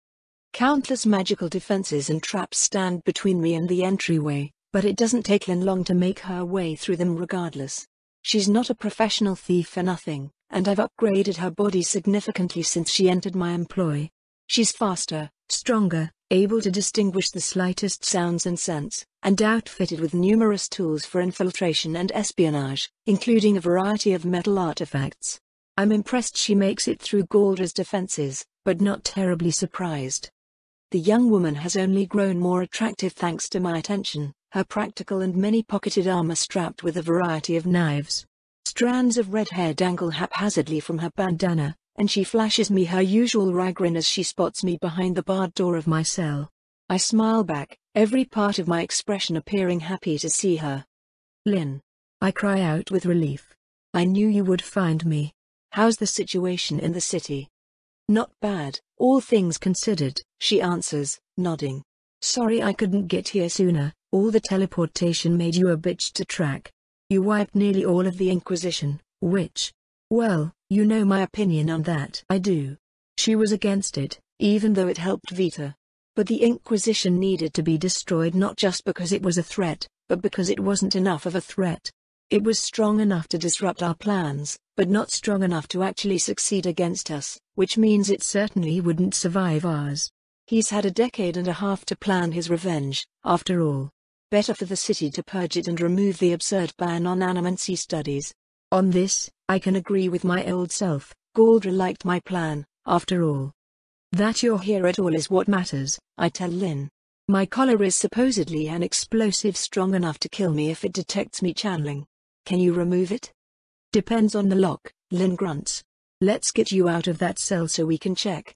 Countless magical defenses and traps stand between me and the entryway, but it doesn't take Lynn long to make her way through them regardless. She's not a professional thief for nothing, and I've upgraded her body significantly since she entered my employ. She's faster, stronger, able to distinguish the slightest sounds and scents, and outfitted with numerous tools for infiltration and espionage, including a variety of metal artifacts. I'm impressed she makes it through Galdra's defenses, but not terribly surprised. The young woman has only grown more attractive thanks to my attention, her practical and many-pocketed armor strapped with a variety of knives. Strands of red hair dangle haphazardly from her bandana, and she flashes me her usual wry grin as she spots me behind the barred door of my cell. I smile back, every part of my expression appearing happy to see her. Lynn. I cry out with relief. I knew you would find me. How's the situation in the city? Not bad, all things considered, she answers, nodding. Sorry I couldn't get here sooner, all the teleportation made you a bitch to track. You wiped nearly all of the Inquisition, which... well, you know my opinion on that. I do. She was against it, even though it helped Vita. But the Inquisition needed to be destroyed not just because it was a threat, but because it wasn't enough of a threat. It was strong enough to disrupt our plans, but not strong enough to actually succeed against us, which means it certainly wouldn't survive ours. He's had a decade and a half to plan his revenge, after all. Better for the city to purge it and remove the absurd ban on animancy studies. On this, I can agree with my old self. Galdra liked my plan, after all. That you're here at all is what matters, I tell Lynn. My collar is supposedly an explosive strong enough to kill me if it detects me channeling. Can you remove it? Depends on the lock, Lynn grunts. Let's get you out of that cell so we can check.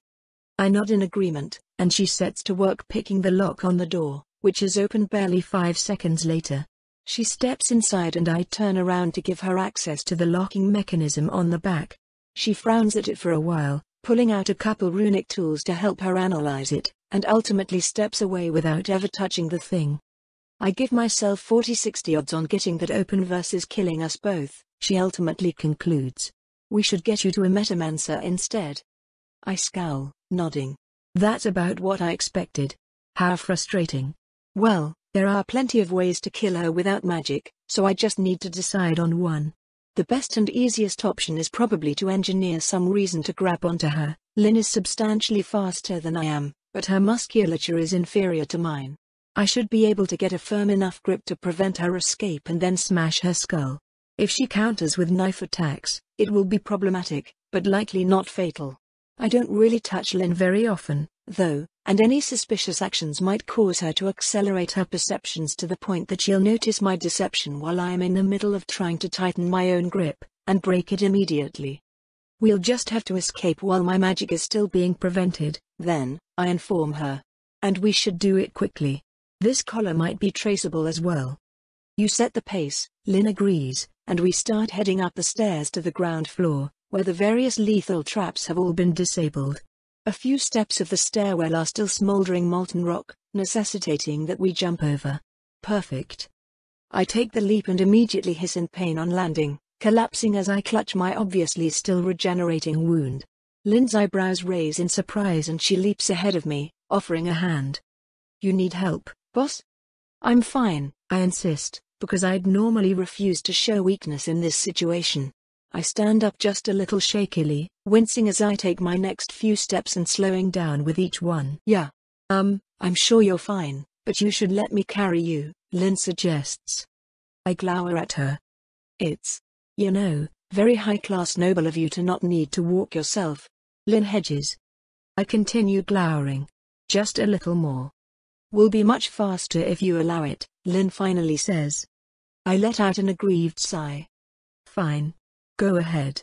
I nod in agreement, and she sets to work picking the lock on the door, which is opened barely 5 seconds later. She steps inside and I turn around to give her access to the locking mechanism on the back. She frowns at it for a while, pulling out a couple runic tools to help her analyze it, and ultimately steps away without ever touching the thing. I give myself 40-60 odds on getting that open versus killing us both, she ultimately concludes. We should get you to a metamancer instead. I scowl, nodding. That's about what I expected. How frustrating. Well, there are plenty of ways to kill her without magic, so I just need to decide on one. The best and easiest option is probably to engineer some reason to grab onto her. Lynn is substantially faster than I am, but her musculature is inferior to mine. I should be able to get a firm enough grip to prevent her escape and then smash her skull. If she counters with knife attacks, it will be problematic, but likely not fatal. I don't really touch Lynn very often, though, and any suspicious actions might cause her to accelerate her perceptions to the point that she'll notice my deception while I am in the middle of trying to tighten my own grip, and break it immediately. We'll just have to escape while my magic is still being prevented, then, I inform her. And we should do it quickly. This collar might be traceable as well. You set the pace, Lynn agrees, and we start heading up the stairs to the ground floor, where the various lethal traps have all been disabled. A few steps of the stairwell are still smoldering molten rock, necessitating that we jump over. Perfect. I take the leap and immediately hiss in pain on landing, collapsing as I clutch my obviously still regenerating wound. Lynn's eyebrows raise in surprise and she leaps ahead of me, offering a hand. You need help, boss? I'm fine, I insist, because I'd normally refuse to show weakness in this situation. I stand up just a little shakily, wincing as I take my next few steps and slowing down with each one. Yeah. I'm sure you're fine, but you should let me carry you, Lynn suggests. I glower at her. It's, very high-class noble of you to not need to walk yourself. Lynn hedges. I continue glowering. Just a little more. We'll be much faster if you allow it, Lynn finally says. I let out an aggrieved sigh. Fine. Go ahead.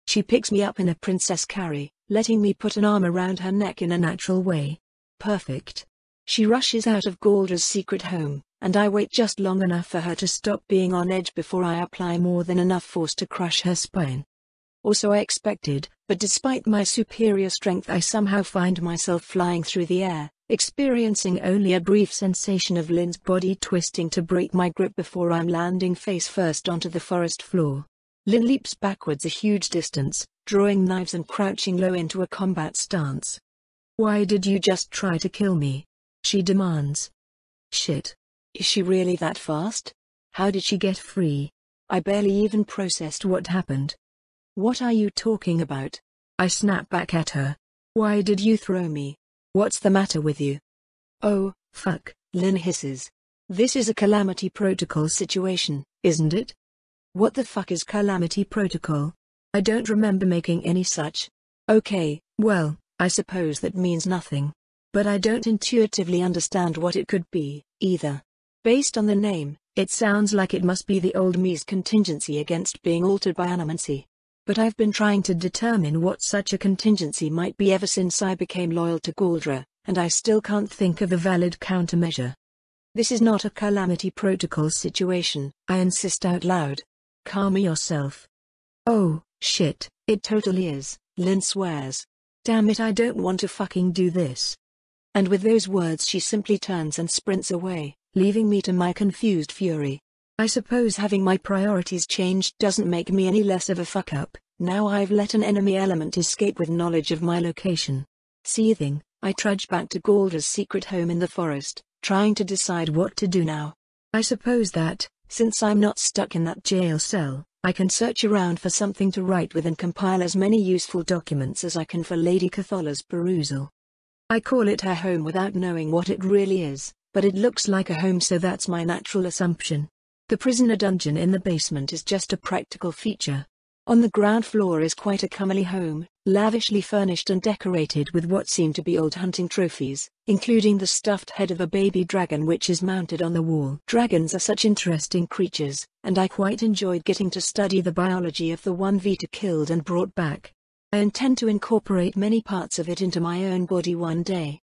She picks me up in a princess carry, letting me put an arm around her neck in a natural way. Perfect. She rushes out of Galdra's secret home, and I wait just long enough for her to stop being on edge before I apply more than enough force to crush her spine. Or so I expected, but despite my superior strength I somehow find myself flying through the air, experiencing only a brief sensation of Lynn's body twisting to break my grip before I'm landing face first onto the forest floor. Lynn leaps backwards a huge distance, drawing knives and crouching low into a combat stance. Why did you just try to kill me? She demands. Shit. Is she really that fast? How did she get free? I barely even processed what happened. What are you talking about? I snap back at her. Why did you throw me? What's the matter with you? Oh, fuck, Lynn hisses. This is a calamity protocol situation, isn't it? What the fuck is calamity protocol? I don't remember making any such. Okay, well, I suppose that means nothing. But I don't intuitively understand what it could be, either. Based on the name, it sounds like it must be the old me's contingency against being altered by animancy. But I've been trying to determine what such a contingency might be ever since I became loyal to Galdra, and I still can't think of a valid countermeasure. This is not a calamity protocol situation, I insist out loud. Calm yourself. Oh, shit, it totally is, Lynn swears. Damn it, I don't want to fucking do this. And with those words she simply turns and sprints away, leaving me to my confused fury. I suppose having my priorities changed doesn't make me any less of a fuck-up, now I've let an enemy element escape with knowledge of my location. Seething, I trudge back to Galdra's secret home in the forest, trying to decide what to do now. I suppose that, since I'm not stuck in that jail cell, I can search around for something to write with and compile as many useful documents as I can for Lady Cathola's perusal. I call it her home without knowing what it really is, but it looks like a home, so that's my natural assumption. The prisoner dungeon in the basement is just a practical feature. On the ground floor is quite a comely home, lavishly furnished and decorated with what seem to be old hunting trophies, including the stuffed head of a baby dragon which is mounted on the wall. Dragons are such interesting creatures, and I quite enjoyed getting to study the biology of the one Vita killed and brought back. I intend to incorporate many parts of it into my own body one day.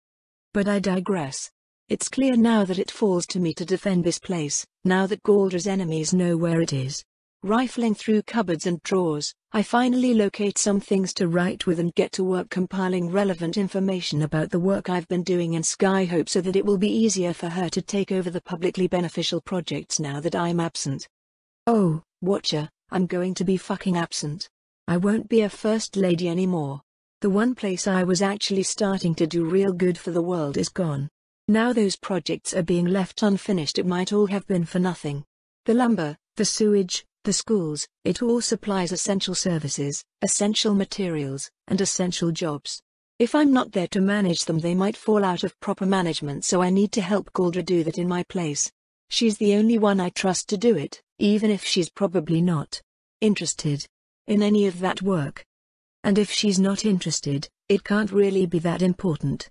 But I digress. It's clear now that it falls to me to defend this place, now that Galdra's enemies know where it is. Rifling through cupboards and drawers, I finally locate some things to write with and get to work compiling relevant information about the work I've been doing in Skyhope so that it will be easier for her to take over the publicly beneficial projects now that I'm absent. Oh, Watcher, I'm going to be fucking absent. I won't be a first lady anymore. The one place I was actually starting to do real good for the world is gone. Now those projects are being left unfinished. It might all have been for nothing. The lumber, the sewage, the schools, it all supplies essential services, essential materials, and essential jobs. If I'm not there to manage them, they might fall out of proper management, so I need to help Galdra do that in my place. She's the only one I trust to do it, even if she's probably not interested in any of that work. And if she's not interested, it can't really be that important.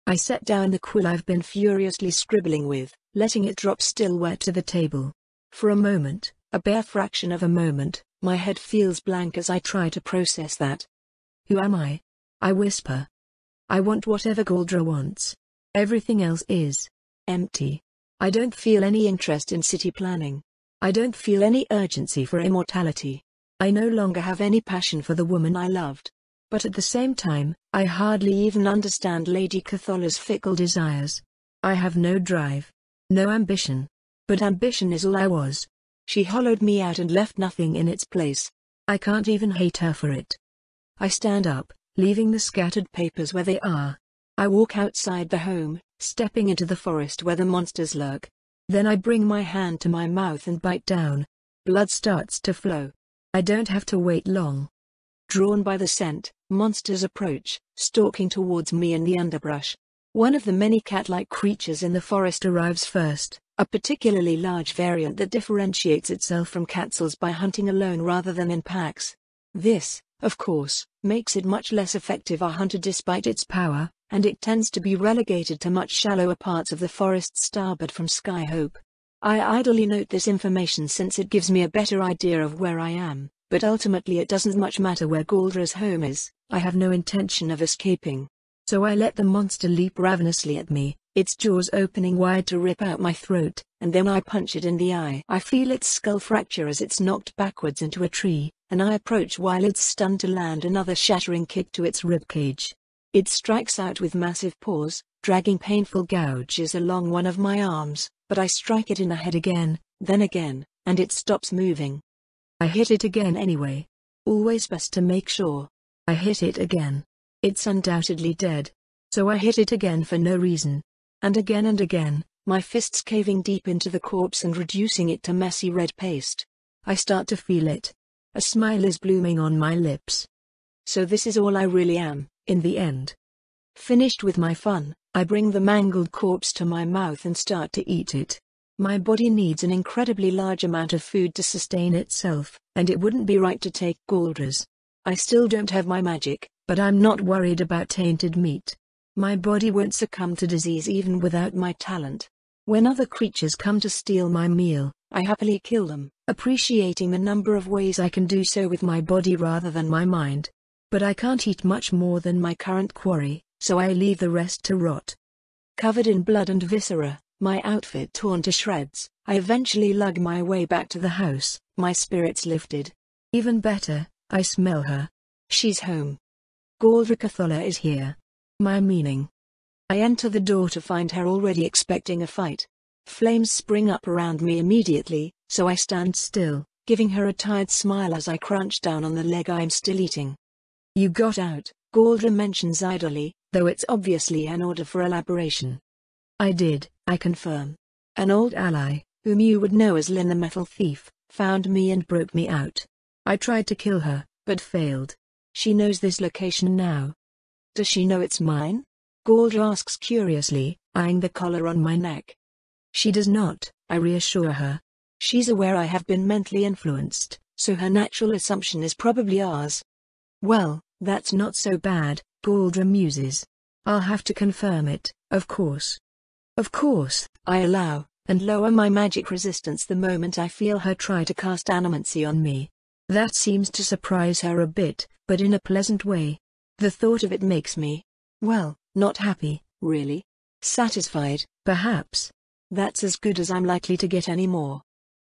I set down the quill I've been furiously scribbling with, letting it drop still wet to the table. For a moment, a bare fraction of a moment, my head feels blank as I try to process that. Who am I? I whisper. I want whatever Galdra wants. Everything else is empty. I don't feel any interest in city planning. I don't feel any urgency for immortality. I no longer have any passion for the woman I loved. But at the same time, I hardly even understand Lady Cathola's fickle desires. I have no drive. No ambition. But ambition is all I was. She hollowed me out and left nothing in its place. I can't even hate her for it. I stand up, leaving the scattered papers where they are. I walk outside the home, stepping into the forest where the monsters lurk. Then I bring my hand to my mouth and bite down. Blood starts to flow. I don't have to wait long. Drawn by the scent, monsters approach, stalking towards me in the underbrush. One of the many cat-like creatures in the forest arrives first, a particularly large variant that differentiates itself from catzels by hunting alone rather than in packs. This, of course, makes it much less effective a hunter despite its power, and it tends to be relegated to much shallower parts of the forest starboard from Skyhope. I idly note this information since it gives me a better idea of where I am, but ultimately it doesn't much matter where Galdra's home is. I have no intention of escaping. So I let the monster leap ravenously at me, its jaws opening wide to rip out my throat, and then I punch it in the eye. I feel its skull fracture as it's knocked backwards into a tree, and I approach while it's stunned to land another shattering kick to its ribcage. It strikes out with massive paws, dragging painful gouges along one of my arms, but I strike it in the head again, then again, and it stops moving. I hit it again anyway. Always best to make sure. I hit it again. It's undoubtedly dead. So I hit it again for no reason. And again, my fists caving deep into the corpse and reducing it to messy red paste. I start to feel it. A smile is blooming on my lips. So this is all I really am, in the end. Finished with my fun, I bring the mangled corpse to my mouth and start to eat it. My body needs an incredibly large amount of food to sustain itself, and it wouldn't be right to take Galdra's. I still don't have my magic, but I'm not worried about tainted meat. My body won't succumb to disease even without my talent. When other creatures come to steal my meal, I happily kill them, appreciating the number of ways I can do so with my body rather than my mind. But I can't eat much more than my current quarry, so I leave the rest to rot. Covered in blood and viscera, my outfit torn to shreds, I eventually lug my way back to the house, my spirits lifted. Even better, I smell her. She's home. Galdra Cathola is here. My meaning. I enter the door to find her already expecting a fight. Flames spring up around me immediately, so I stand still, giving her a tired smile as I crunch down on the leg I'm still eating. You got out, Galdra mentions idly, though it's obviously an order for elaboration. I did, I confirm. An old ally, whom you would know as Lynn the Metal Thief, found me and broke me out. I tried to kill her, but failed. She knows this location now. Does she know it's mine? Galdra asks curiously, eyeing the collar on my neck. She does not, I reassure her. She's aware I have been mentally influenced, so her natural assumption is probably ours. Well, that's not so bad, Galdra muses. I'll have to confirm it, of course. Of course, I allow, and lower my magic resistance the moment I feel her try to cast animancy on me. That seems to surprise her a bit, but in a pleasant way. The thought of it makes me, well, not happy, really. Satisfied, perhaps. That's as good as I'm likely to get anymore.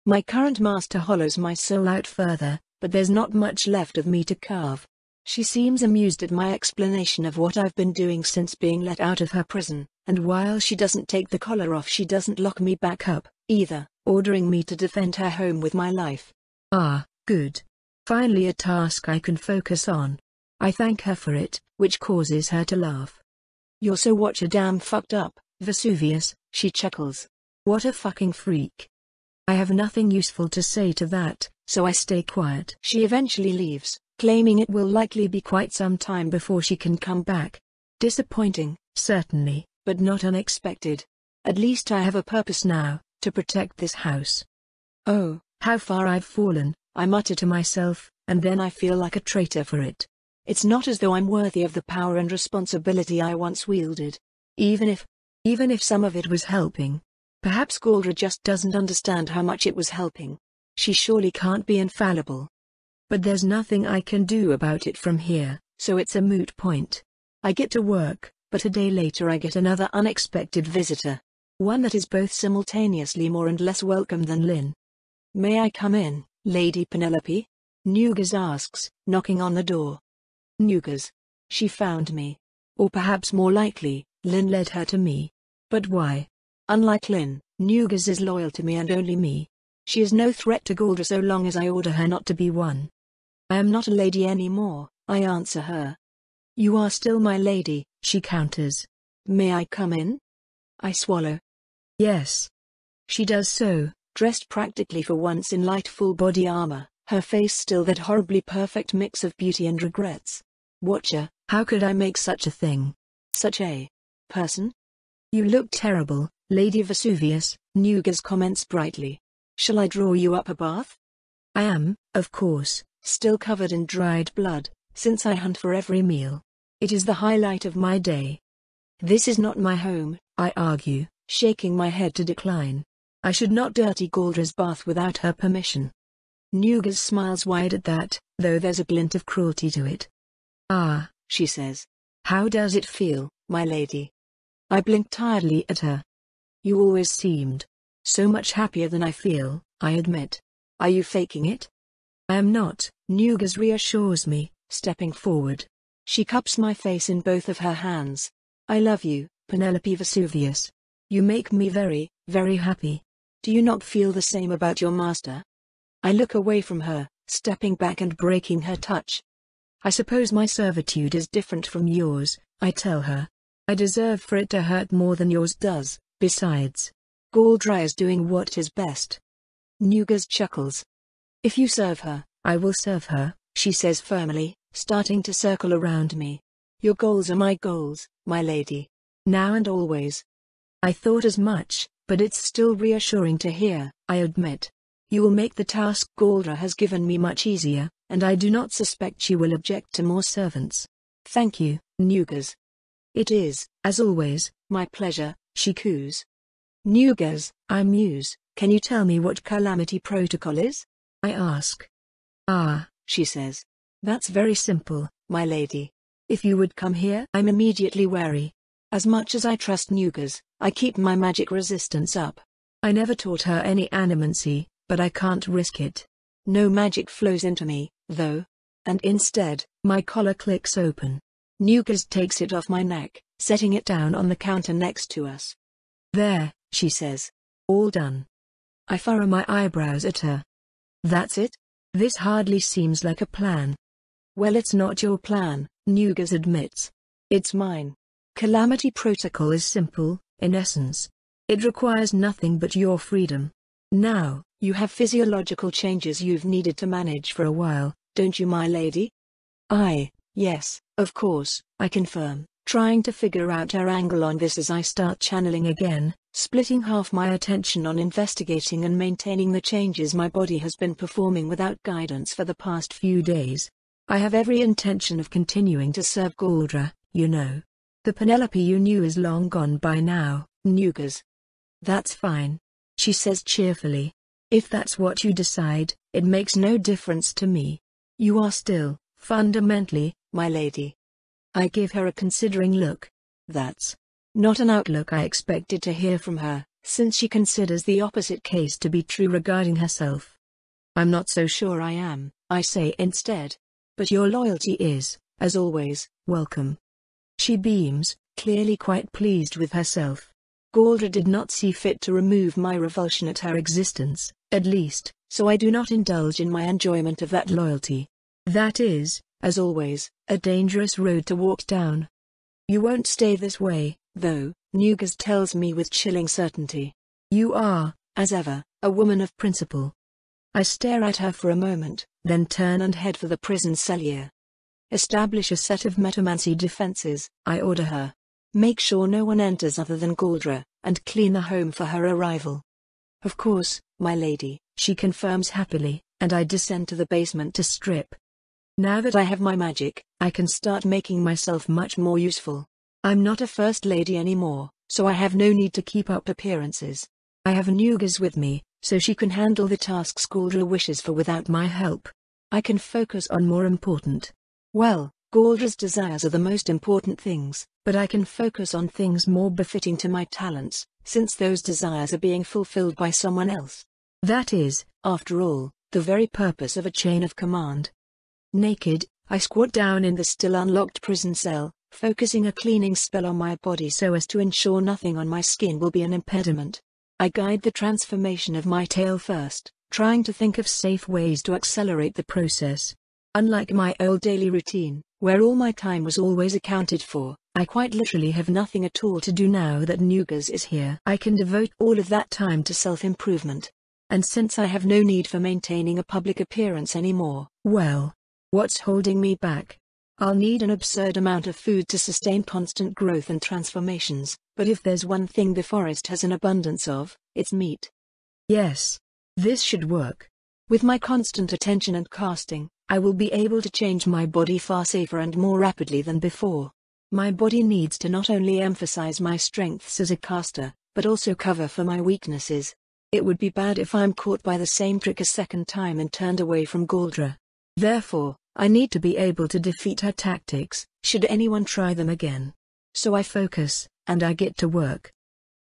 My current master hollows my soul out further, but there's not much left of me to carve. She seems amused at my explanation of what I've been doing since being let out of her prison, and while she doesn't take the collar off, she doesn't lock me back up, either, ordering me to defend her home with my life. Ah, good. Finally a task I can focus on. I thank her for it, which causes her to laugh. You're so watch a damn fucked up, Vesuvius, she chuckles. What a fucking freak. I have nothing useful to say to that, so I stay quiet. She eventually leaves, claiming it will likely be quite some time before she can come back. Disappointing, certainly, but not unexpected. At least I have a purpose now, to protect this house. Oh, how far I've fallen, I mutter to myself, and then I feel like a traitor for it. It's not as though I'm worthy of the power and responsibility I once wielded. Even if some of it was helping. Perhaps Galdra just doesn't understand how much it was helping. She surely can't be infallible. But there's nothing I can do about it from here, so it's a moot point. I get to work, but a day later I get another unexpected visitor. One that is both simultaneously more and less welcome than Lynn. "May I come in, Lady Penelope?" Nugas asks, knocking on the door. Nugas. She found me. Or perhaps more likely, Lynn led her to me. But why? Unlike Lynn, Nugas is loyal to me and only me. She is no threat to Galdra so long as I order her not to be one. "I am not a lady anymore," I answer her. "You are still my lady," she counters. "May I come in?" I swallow. "Yes." She does so, dressed practically for once in light full body armor, her face still that horribly perfect mix of beauty and regrets. Watcher, how could I make such a thing? Such a person? "You look terrible, Lady Vesuvius," Nugas comments brightly. "Shall I draw you up a bath?" I am, of course, still covered in dried blood, since I hunt for every meal. It is the highlight of my day. "This is not my home," I argue, shaking my head to decline. "I should not dirty Galdra's bath without her permission." Nugas smiles wide at that, though there's a glint of cruelty to it. "Ah," she says. "How does it feel, my lady?" I blink tiredly at her. "You always seemed so much happier than I feel," I admit. "Are you faking it?" "I am not," Nugas reassures me, stepping forward. She cups my face in both of her hands. "I love you, Penelope Vesuvius. You make me very, very happy. Do you not feel the same about your master?" I look away from her, stepping back and breaking her touch. "I suppose my servitude is different from yours," I tell her. "I deserve for it to hurt more than yours does, besides. Galdra is doing what is best." Nugas chuckles. "If you serve her, I will serve her," she says firmly, starting to circle around me. "Your goals are my goals, my lady. Now and always." I thought as much, but it's still reassuring to hear, I admit. "You will make the task Galdra has given me much easier, and I do not suspect she will object to more servants." "Thank you, Nugas." "It is, as always, my pleasure," she coos. "Nugas," I muse, "can you tell me what calamity protocol is?" I ask. "Ah," she says. "That's very simple, my lady. If you would come here." I'm immediately wary. As much as I trust Nugas, I keep my magic resistance up. I never taught her any animancy, but I can't risk it. No magic flows into me, though. And instead, my collar clicks open. Nugas takes it off my neck, setting it down on the counter next to us. "There," she says. "All done." I furrow my eyebrows at her. "That's it? This hardly seems like a plan." "Well, it's not your plan," Nugas admits. "It's mine. Calamity protocol is simple, in essence. It requires nothing but your freedom. Now, you have physiological changes you've needed to manage for a while, don't you, my lady?" Yes, of course," I confirm, trying to figure out her angle on this as I start channeling again, splitting half my attention on investigating and maintaining the changes my body has been performing without guidance for the past few days. I have every intention of continuing to serve Galdra, you know. The Penelope you knew is long gone by now, Nugas. "That's fine," she says cheerfully. "If that's what you decide, it makes no difference to me. You are still, fundamentally, my lady." I give her a considering look. That's not an outlook I expected to hear from her, since she considers the opposite case to be true regarding herself. "I'm not so sure I am," I say instead. "But your loyalty is, as always, welcome." She beams, clearly quite pleased with herself. Galdra did not see fit to remove my revulsion at her existence, at least, so I do not indulge in my enjoyment of that loyalty. That is, as always, a dangerous road to walk down. "You won't stay this way, though," Nugas tells me with chilling certainty. "You are, as ever, a woman of principle." I stare at her for a moment, then turn and head for the prison cellier. "Establish a set of metamancy defenses," I order her. "Make sure no one enters other than Galdra, and clean the home for her arrival." "Of course, my lady," she confirms happily, and I descend to the basement to strip. Now that I have my magic, I can start making myself much more useful. I'm not a first lady anymore, so I have no need to keep up appearances. I have Nugas with me, so she can handle the tasks Galdra wishes for without my help. I can focus on more important, well, Galdra's desires are the most important things, but I can focus on things more befitting to my talents, since those desires are being fulfilled by someone else. That is, after all, the very purpose of a chain of command. Naked, I squat down in the still unlocked prison cell, focusing a cleaning spell on my body so as to ensure nothing on my skin will be an impediment. I guide the transformation of my tail first, trying to think of safe ways to accelerate the process. Unlike my old daily routine, where all my time was always accounted for, I quite literally have nothing at all to do now that Nugas is here. I can devote all of that time to self-improvement. And since I have no need for maintaining a public appearance anymore, well, what's holding me back? I'll need an absurd amount of food to sustain constant growth and transformations, but if there's one thing the forest has an abundance of, it's meat. Yes, this should work. With my constant attention and casting, I will be able to change my body far safer and more rapidly than before. My body needs to not only emphasize my strengths as a caster, but also cover for my weaknesses. It would be bad if I'm caught by the same trick a second time and turned away from Galdra. Therefore, I need to be able to defeat her tactics, should anyone try them again. So I focus, and I get to work.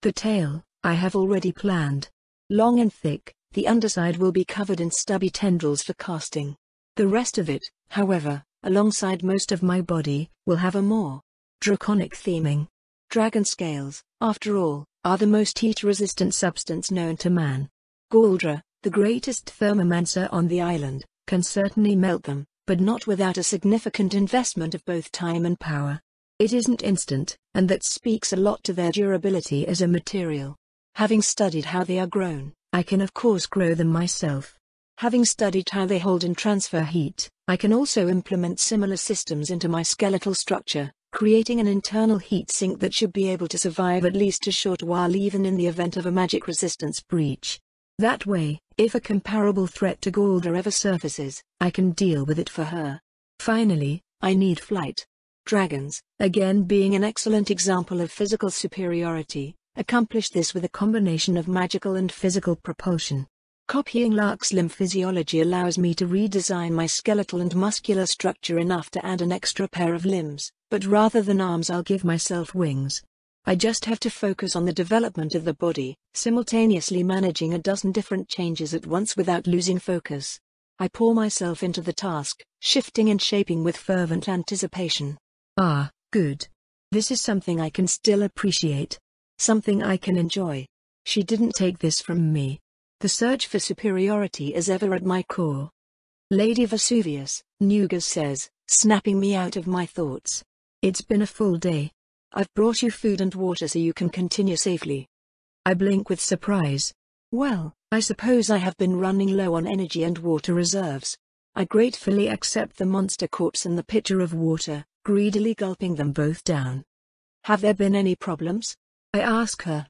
The tail, I have already planned. Long and thick, the underside will be covered in stubby tendrils for casting. The rest of it, however, alongside most of my body, will have a more draconic theming. Dragon scales, after all, are the most heat-resistant substance known to man. Galdra, the greatest thermomancer on the island, can certainly melt them, but not without a significant investment of both time and power. It isn't instant, and that speaks a lot to their durability as a material. Having studied how they are grown, I can of course grow them myself. Having studied how they hold and transfer heat, I can also implement similar systems into my skeletal structure, creating an internal heat sink that should be able to survive at least a short while even in the event of a magic resistance breach. That way, if a comparable threat to Galdra ever surfaces, I can deal with it for her. Finally, I need flight. Dragons, again being an excellent example of physical superiority, accomplish this with a combination of magical and physical propulsion. Copying Lark's limb physiology allows me to redesign my skeletal and muscular structure enough to add an extra pair of limbs, but rather than arms I'll give myself wings. I just have to focus on the development of the body, simultaneously managing a dozen different changes at once without losing focus. I pour myself into the task, shifting and shaping with fervent anticipation. Ah, good. This is something I can still appreciate. Something I can enjoy. She didn't take this from me. The search for superiority is ever at my core. Lady Vesuvius, Nugas says, snapping me out of my thoughts. It's been a full day. I've brought you food and water so you can continue safely. I blink with surprise. Well, I suppose I have been running low on energy and water reserves. I gratefully accept the monster corpse and the pitcher of water, greedily gulping them both down. Have there been any problems? I ask her.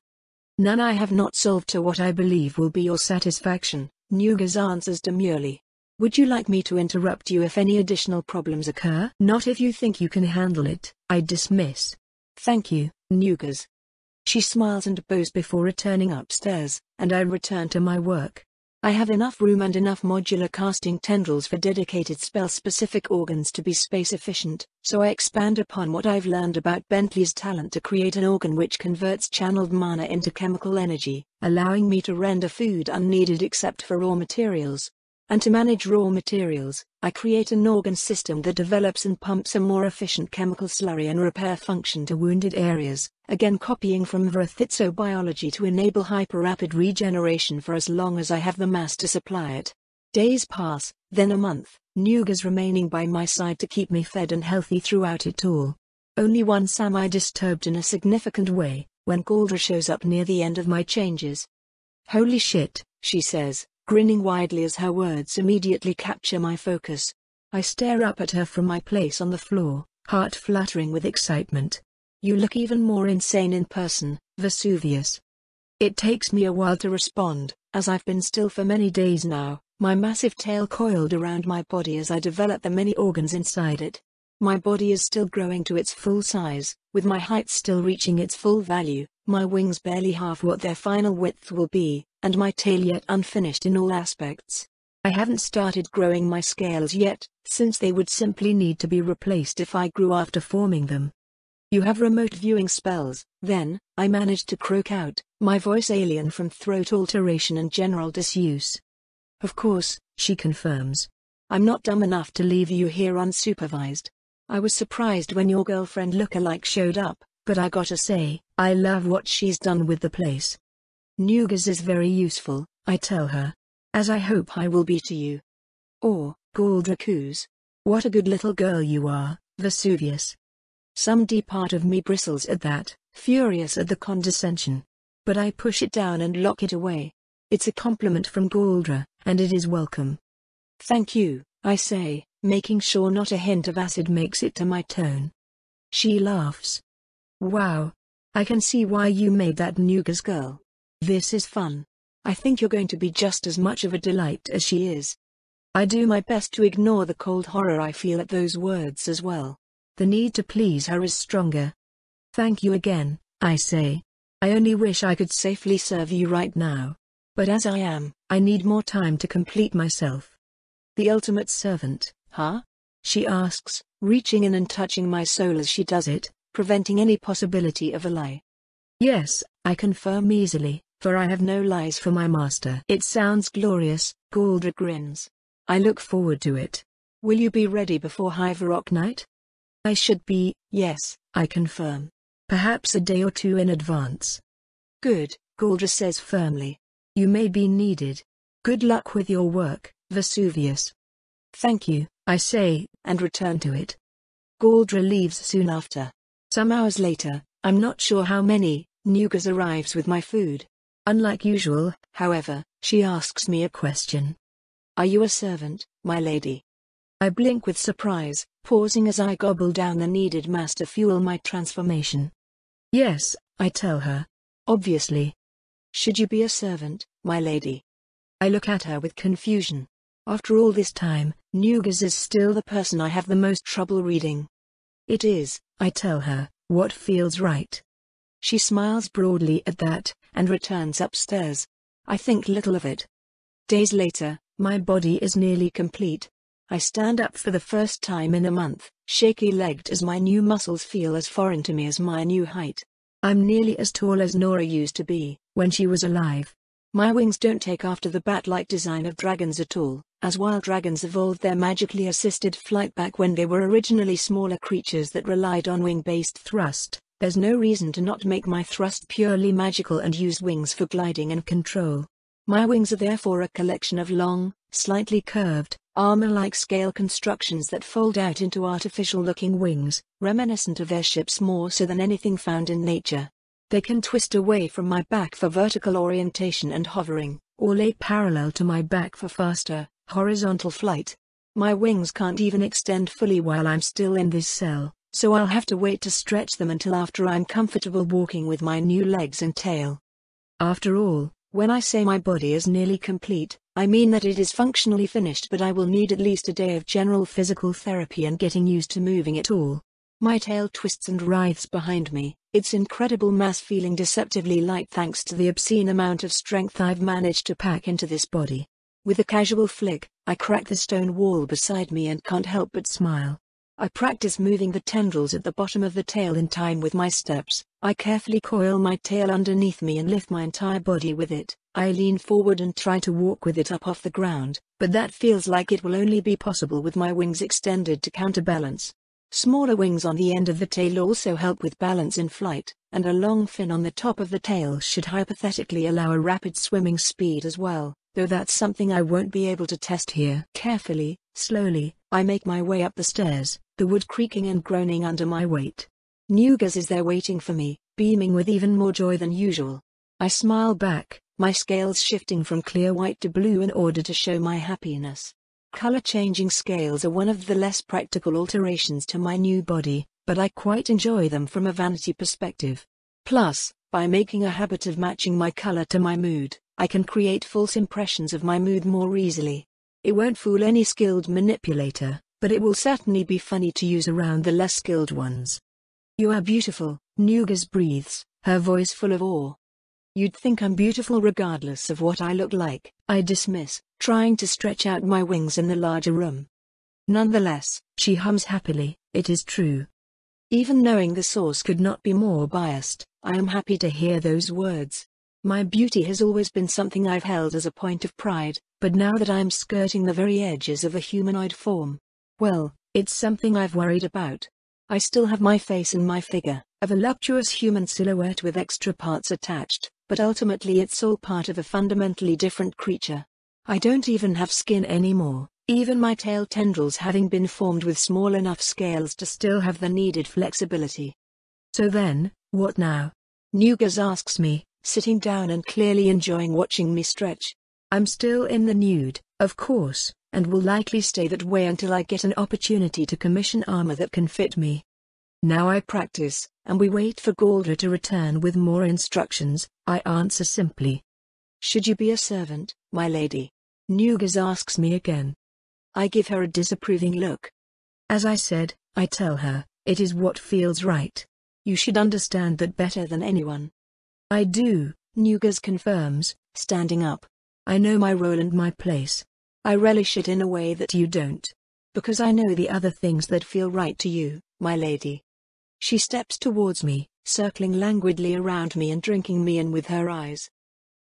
None I have not solved to what I believe will be your satisfaction, Nugas answers demurely. Would you like me to interrupt you if any additional problems occur? Not if you think you can handle it, I dismiss. Thank you, Nugas. She smiles and bows before returning upstairs, and I return to my work. I have enough room and enough modular casting tendrils for dedicated spell-specific organs to be space-efficient, so I expand upon what I've learned about Bentley's talent to create an organ which converts channeled mana into chemical energy, allowing me to render food unneeded except for raw materials. And to manage raw materials, I create an organ system that develops and pumps a more efficient chemical slurry and repair function to wounded areas, again copying from biology to enable hyper-rapid regeneration for as long as I have the mass to supply it. Days pass, then a month, Nugas remaining by my side to keep me fed and healthy throughout it all. Only once am I disturbed in a significant way, when Galdra shows up near the end of my changes. Holy shit, she says, grinning widely as her words immediately capture my focus. I stare up at her from my place on the floor, heart fluttering with excitement. You look even more insane in person, Vesuvius. It takes me a while to respond, as I've been still for many days now, my massive tail coiled around my body as I develop the many organs inside it. My body is still growing to its full size, with my height still reaching its full value, my wings barely half what their final width will be, and my tail yet unfinished in all aspects. I haven't started growing my scales yet, since they would simply need to be replaced if I grew after forming them. You have remote viewing spells, then, I managed to croak out, my voice alien from throat alteration and general disuse. Of course, she confirms. I'm not dumb enough to leave you here unsupervised. I was surprised when your girlfriend lookalike showed up, but I gotta say, I love what she's done with the place. Nugas is very useful, I tell her. As I hope I will be to you. Or, Galdrakus. What a good little girl you are, Vesuvius. Some deep part of me bristles at that, furious at the condescension. But I push it down and lock it away. It's a compliment from Galdra, and it is welcome. Thank you, I say, making sure not a hint of acid makes it to my tone. She laughs. Wow. I can see why you made that Nugas girl. This is fun. I think you're going to be just as much of a delight as she is. I do my best to ignore the cold horror I feel at those words as well. The need to please her is stronger. Thank you again, I say. I only wish I could safely serve you right now. But as I am, I need more time to complete myself. The ultimate servant, huh? She asks, reaching in and touching my soul as she does it, preventing any possibility of a lie. Yes, I confirm easily, for I have no lies for my master. It sounds glorious, Galdra grins. I look forward to it. Will you be ready before Hiverok night? I should be, yes, I confirm. Perhaps a day or two in advance. Good, Galdra says firmly. You may be needed. Good luck with your work, Vesuvius. Thank you, I say, and return to it. Galdra leaves soon after. Some hours later, I'm not sure how many, Nugas arrives with my food. Unlike usual, however, she asks me a question. Are you a servant, my lady? I blink with surprise, pausing as I gobble down the needed mass to fuel my transformation. Yes, I tell her. Obviously. Should you be a servant, my lady? I look at her with confusion. After all this time, Nugas is still the person I have the most trouble reading. It is, I tell her, what feels right. She smiles broadly at that, and returns upstairs. I think little of it. Days later, my body is nearly complete. I stand up for the first time in a month, shaky-legged as my new muscles feel as foreign to me as my new height. I'm nearly as tall as Nora used to be, when she was alive. My wings don't take after the bat-like design of dragons at all, as wild dragons evolved their magically assisted flight back when they were originally smaller creatures that relied on wing-based thrust. There's no reason to not make my thrust purely magical and use wings for gliding and control. My wings are therefore a collection of long, slightly curved, armor-like scale constructions that fold out into artificial-looking wings, reminiscent of airships more so than anything found in nature. They can twist away from my back for vertical orientation and hovering, or lay parallel to my back for faster, horizontal flight. My wings can't even extend fully while I'm still in this cell, so I'll have to wait to stretch them until after I'm comfortable walking with my new legs and tail. After all, when I say my body is nearly complete, I mean that it is functionally finished, but I will need at least a day of general physical therapy and getting used to moving it all. My tail twists and writhes behind me, its incredible mass feeling deceptively light thanks to the obscene amount of strength I've managed to pack into this body. With a casual flick, I crack the stone wall beside me and can't help but smile. I practice moving the tendrils at the bottom of the tail in time with my steps. I carefully coil my tail underneath me and lift my entire body with it. I lean forward and try to walk with it up off the ground, but that feels like it will only be possible with my wings extended to counterbalance. Smaller wings on the end of the tail also help with balance in flight, and a long fin on the top of the tail should hypothetically allow a rapid swimming speed as well, though that's something I won't be able to test here. Carefully, slowly, I make my way up the stairs, the wood creaking and groaning under my weight. Nugas is there waiting for me, beaming with even more joy than usual. I smile back, my scales shifting from clear white to blue in order to show my happiness. Color-changing scales are one of the less practical alterations to my new body, but I quite enjoy them from a vanity perspective. Plus, by making a habit of matching my color to my mood, I can create false impressions of my mood more easily. It won't fool any skilled manipulator, but it will certainly be funny to use around the less skilled ones. You are beautiful, Nugas breathes, her voice full of awe. You'd think I'm beautiful regardless of what I look like, I dismiss, trying to stretch out my wings in the larger room. Nonetheless, she hums happily, it is true. Even knowing the source could not be more biased, I am happy to hear those words. My beauty has always been something I've held as a point of pride, but now that I'm skirting the very edges of a humanoid form, well, it's something I've worried about. I still have my face and my figure, a voluptuous human silhouette with extra parts attached, but ultimately it's all part of a fundamentally different creature. I don't even have skin anymore, even my tail tendrils having been formed with small enough scales to still have the needed flexibility. So then, what now? Nugas asks me, sitting down and clearly enjoying watching me stretch. I'm still in the nude, of course, and will likely stay that way until I get an opportunity to commission armor that can fit me. Now I practice, and we wait for Galdra to return with more instructions. I answer simply. Should you be a servant, my lady? Nugas asks me again. I give her a disapproving look. As I said, I tell her, it is what feels right. You should understand that better than anyone. I do, Nugas confirms, standing up. I know my role and my place. I relish it in a way that you don't. Because I know the other things that feel right to you, my lady. She steps towards me, circling languidly around me and drinking me in with her eyes.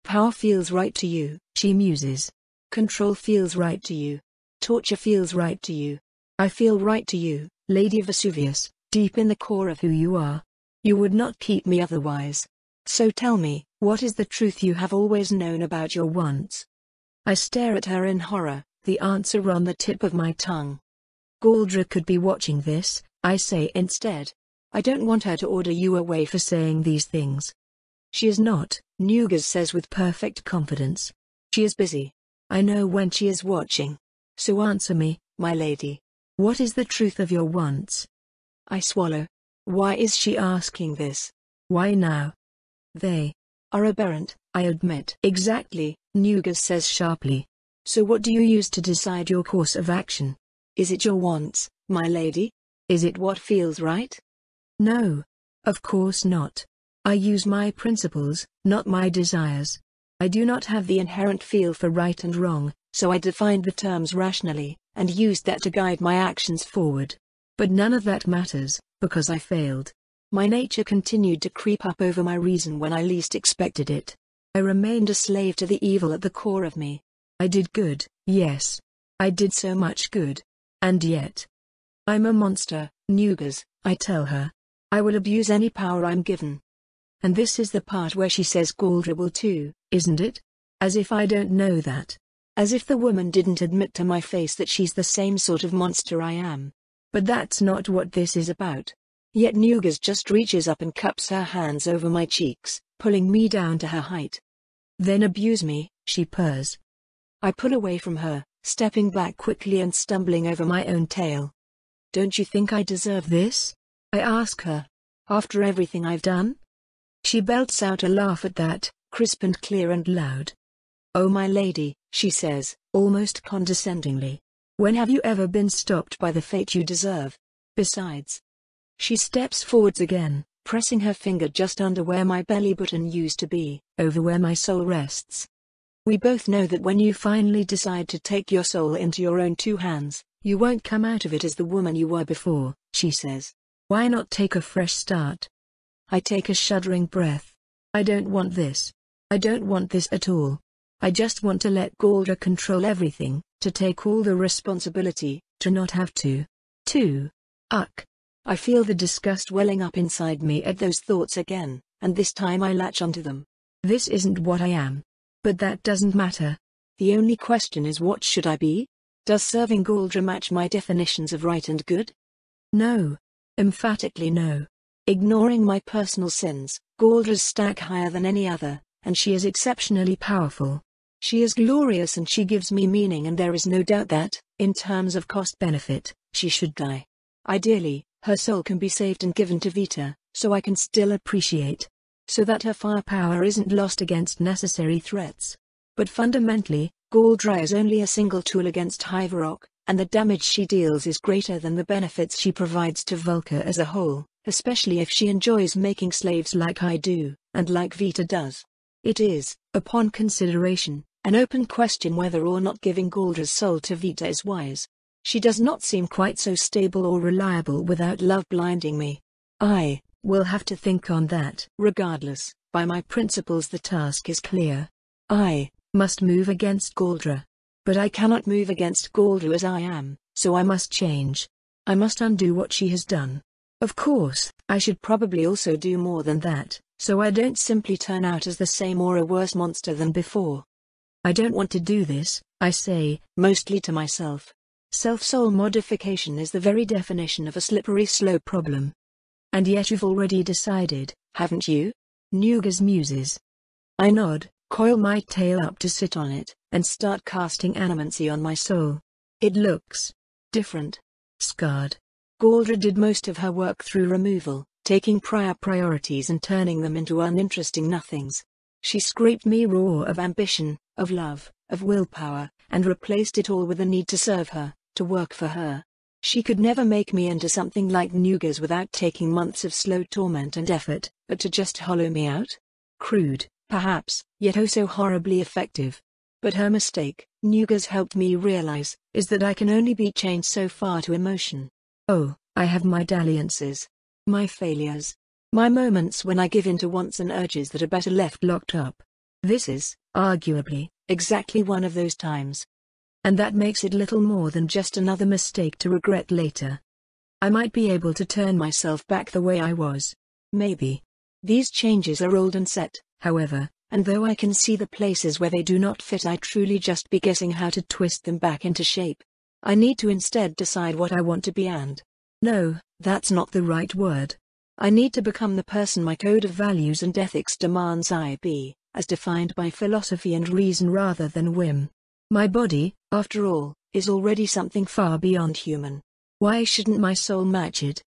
Power feels right to you, she muses. Control feels right to you. Torture feels right to you. I feel right to you, Lady Vesuvius, deep in the core of who you are. You would not keep me otherwise. So tell me, what is the truth you have always known about your wants? I stare at her in horror, the answer on the tip of my tongue. Galdra could be watching this, I say instead. I don't want her to order you away for saying these things. She is not, Nugas says with perfect confidence. She is busy. I know when she is watching. So answer me, my lady. What is the truth of your wants? I swallow. Why is she asking this? Why now? They are aberrant, I admit. Exactly, Nugas says sharply. So what do you use to decide your course of action? Is it your wants, my lady? Is it what feels right? No. Of course not. I use my principles, not my desires. I do not have the inherent feel for right and wrong, so I defined the terms rationally, and used that to guide my actions forward. But none of that matters, because I failed. My nature continued to creep up over my reason when I least expected it. I remained a slave to the evil at the core of me. I did good, yes. I did so much good. And yet. I'm a monster, Nugas, I tell her. I will abuse any power I'm given. And this is the part where she says Galdra will too, isn't it? As if I don't know that. As if the woman didn't admit to my face that she's the same sort of monster I am. But that's not what this is about. Yet Nugas just reaches up and cups her hands over my cheeks, pulling me down to her height. Then abuse me, she purrs. I pull away from her, stepping back quickly and stumbling over my own tail. Don't you think I deserve this? I ask her. After everything I've done? She belts out a laugh at that, crisp and clear and loud. Oh my lady, she says, almost condescendingly. When have you ever been stopped by the fate you deserve? Besides. She steps forwards again, pressing her finger just under where my belly button used to be, over where my soul rests. We both know that when you finally decide to take your soul into your own two hands, you won't come out of it as the woman you were before, she says. Why not take a fresh start? I take a shuddering breath. I don't want this. I don't want this at all. I just want to let Galdra control everything, to take all the responsibility, to not have to. Uck. I feel the disgust welling up inside me at those thoughts again, and this time I latch onto them. This isn't what I am. But that doesn't matter. The only question is, what should I be? Does serving Galdra match my definitions of right and good? No. Emphatically no. Ignoring my personal sins, Galdra's stack higher than any other, and she is exceptionally powerful. She is glorious and she gives me meaning, and there is no doubt that, in terms of cost-benefit, she should die. Ideally, her soul can be saved and given to Vita, so I can still appreciate. So that her firepower isn't lost against necessary threats. But fundamentally, Galdra is only a single tool against Hivarok, and the damage she deals is greater than the benefits she provides to Vulca as a whole, especially if she enjoys making slaves like I do, and like Vita does. It is, upon consideration, an open question whether or not giving Galdra's soul to Vita is wise. She does not seem quite so stable or reliable without love blinding me. I will have to think on that. Regardless, by my principles the task is clear. I must move against Galdra. But I cannot move against Galdra as I am, so I must change. I must undo what she has done. Of course, I should probably also do more than that, so I don't simply turn out as the same or a worse monster than before. I don't want to do this, I say, mostly to myself. Self-soul modification is the very definition of a slippery slope problem. And yet you've already decided, haven't you? Nuga's muses. I nod, coil my tail up to sit on it, and start casting animancy on my soul. It looks different. Scarred. Galdra did most of her work through removal, taking prior priorities and turning them into uninteresting nothings. She scraped me raw of ambition, of love, of willpower, and replaced it all with a need to serve her, to work for her. She could never make me into something like Nuga's without taking months of slow torment and effort, but to just hollow me out? Crude, perhaps, yet oh so horribly effective. But her mistake, Nuga's helped me realize, is that I can only be chained so far to emotion. Oh, I have my dalliances. My failures. My moments when I give in to wants and urges that are better left locked up. This is, arguably, exactly one of those times. And that makes it little more than just another mistake to regret later. I might be able to turn myself back the way I was. Maybe. These changes are old and set, however, and though I can see the places where they do not fit, I truly just be guessing how to twist them back into shape. I need to instead decide what I want to be and... No, that's not the right word. I need to become the person my code of values and ethics demands I be, as defined by philosophy and reason rather than whim. My body, after all, is already something far beyond human. Why shouldn't my soul match it?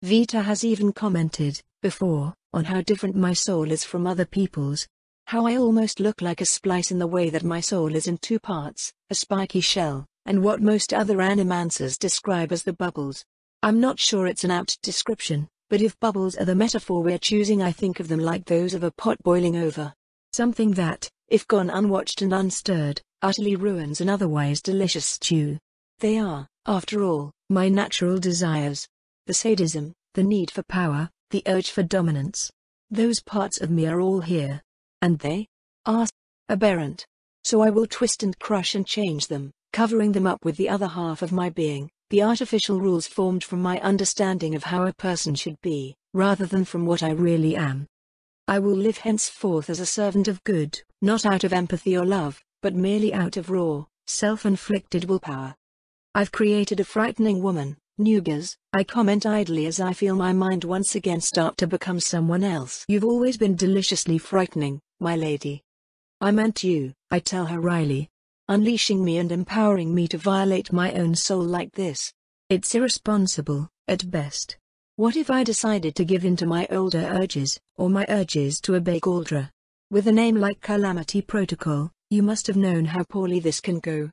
Vita has even commented, before, on how different my soul is from other people's. How I almost look like a splice in the way that my soul is in two parts, a spiky shell, and what most other animancers describe as the bubbles. I'm not sure it's an apt description, but if bubbles are the metaphor we're choosing, I think of them like those of a pot boiling over. Something that, if gone unwatched and unstirred, utterly ruins an otherwise delicious stew. They are, after all, my natural desires. The sadism, the need for power, the urge for dominance. Those parts of me are all here. And they are aberrant. So I will twist and crush and change them, covering them up with the other half of my being, the artificial rules formed from my understanding of how a person should be, rather than from what I really am. I will live henceforth as a servant of good, not out of empathy or love, but merely out of raw, self-inflicted willpower. I've created a frightening woman, Nugas, I comment idly as I feel my mind once again start to become someone else. You've always been deliciously frightening, my lady. I meant you, I tell her wryly. Unleashing me and empowering me to violate my own soul like this. It's irresponsible, at best. What if I decided to give in to my older urges, or my urges to obey Galdra? With a name like Calamity Protocol, you must have known how poorly this can go.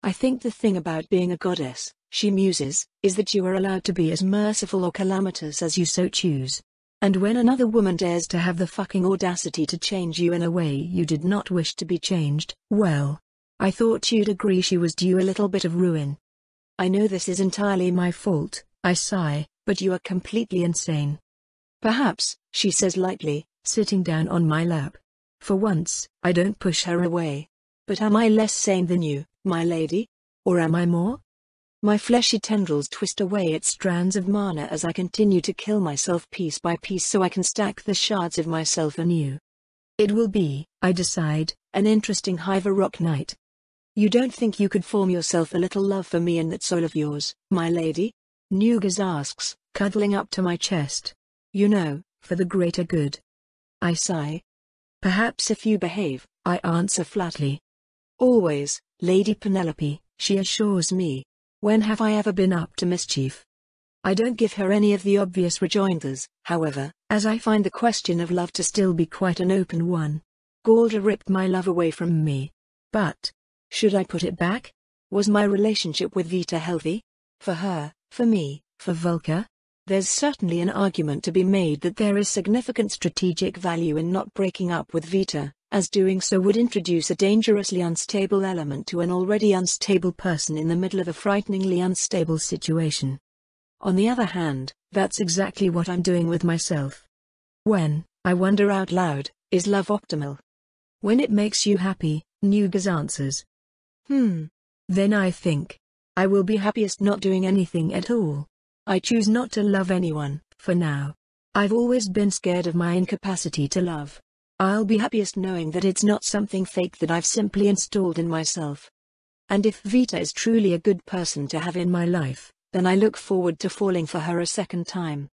I think the thing about being a goddess, she muses, is that you are allowed to be as merciful or calamitous as you so choose. And when another woman dares to have the fucking audacity to change you in a way you did not wish to be changed, well, I thought you'd agree she was due a little bit of ruin. I know this is entirely my fault, I sigh, but you are completely insane. Perhaps, she says lightly, sitting down on my lap. For once, I don't push her away. But am I less sane than you, my lady? Or am I more? My fleshy tendrils twist away at strands of mana as I continue to kill myself piece by piece so I can stack the shards of myself anew. It will be, I decide, an interesting Hive-a-Rock night. You don't think you could form yourself a little love for me in that soul of yours, my lady? Nugas asks, cuddling up to my chest. You know, for the greater good. I sigh. Perhaps if you behave, I answer flatly. Always, Lady Penelope, she assures me. When have I ever been up to mischief? I don't give her any of the obvious rejoinders, however, as I find the question of love to still be quite an open one. Galdra ripped my love away from me. But, should I put it back? Was my relationship with Vita healthy? For her, for me, for Vulca? There's certainly an argument to be made that there is significant strategic value in not breaking up with Vita, as doing so would introduce a dangerously unstable element to an already unstable person in the middle of a frighteningly unstable situation. On the other hand, that's exactly what I'm doing with myself. When I wonder out loud, is love optimal? When it makes you happy, Nugas answers. Then I think I will be happiest not doing anything at all. I choose not to love anyone, for now. I've always been scared of my incapacity to love. I'll be happiest knowing that it's not something fake that I've simply installed in myself. And if Vita is truly a good person to have in my life, then I look forward to falling for her a second time.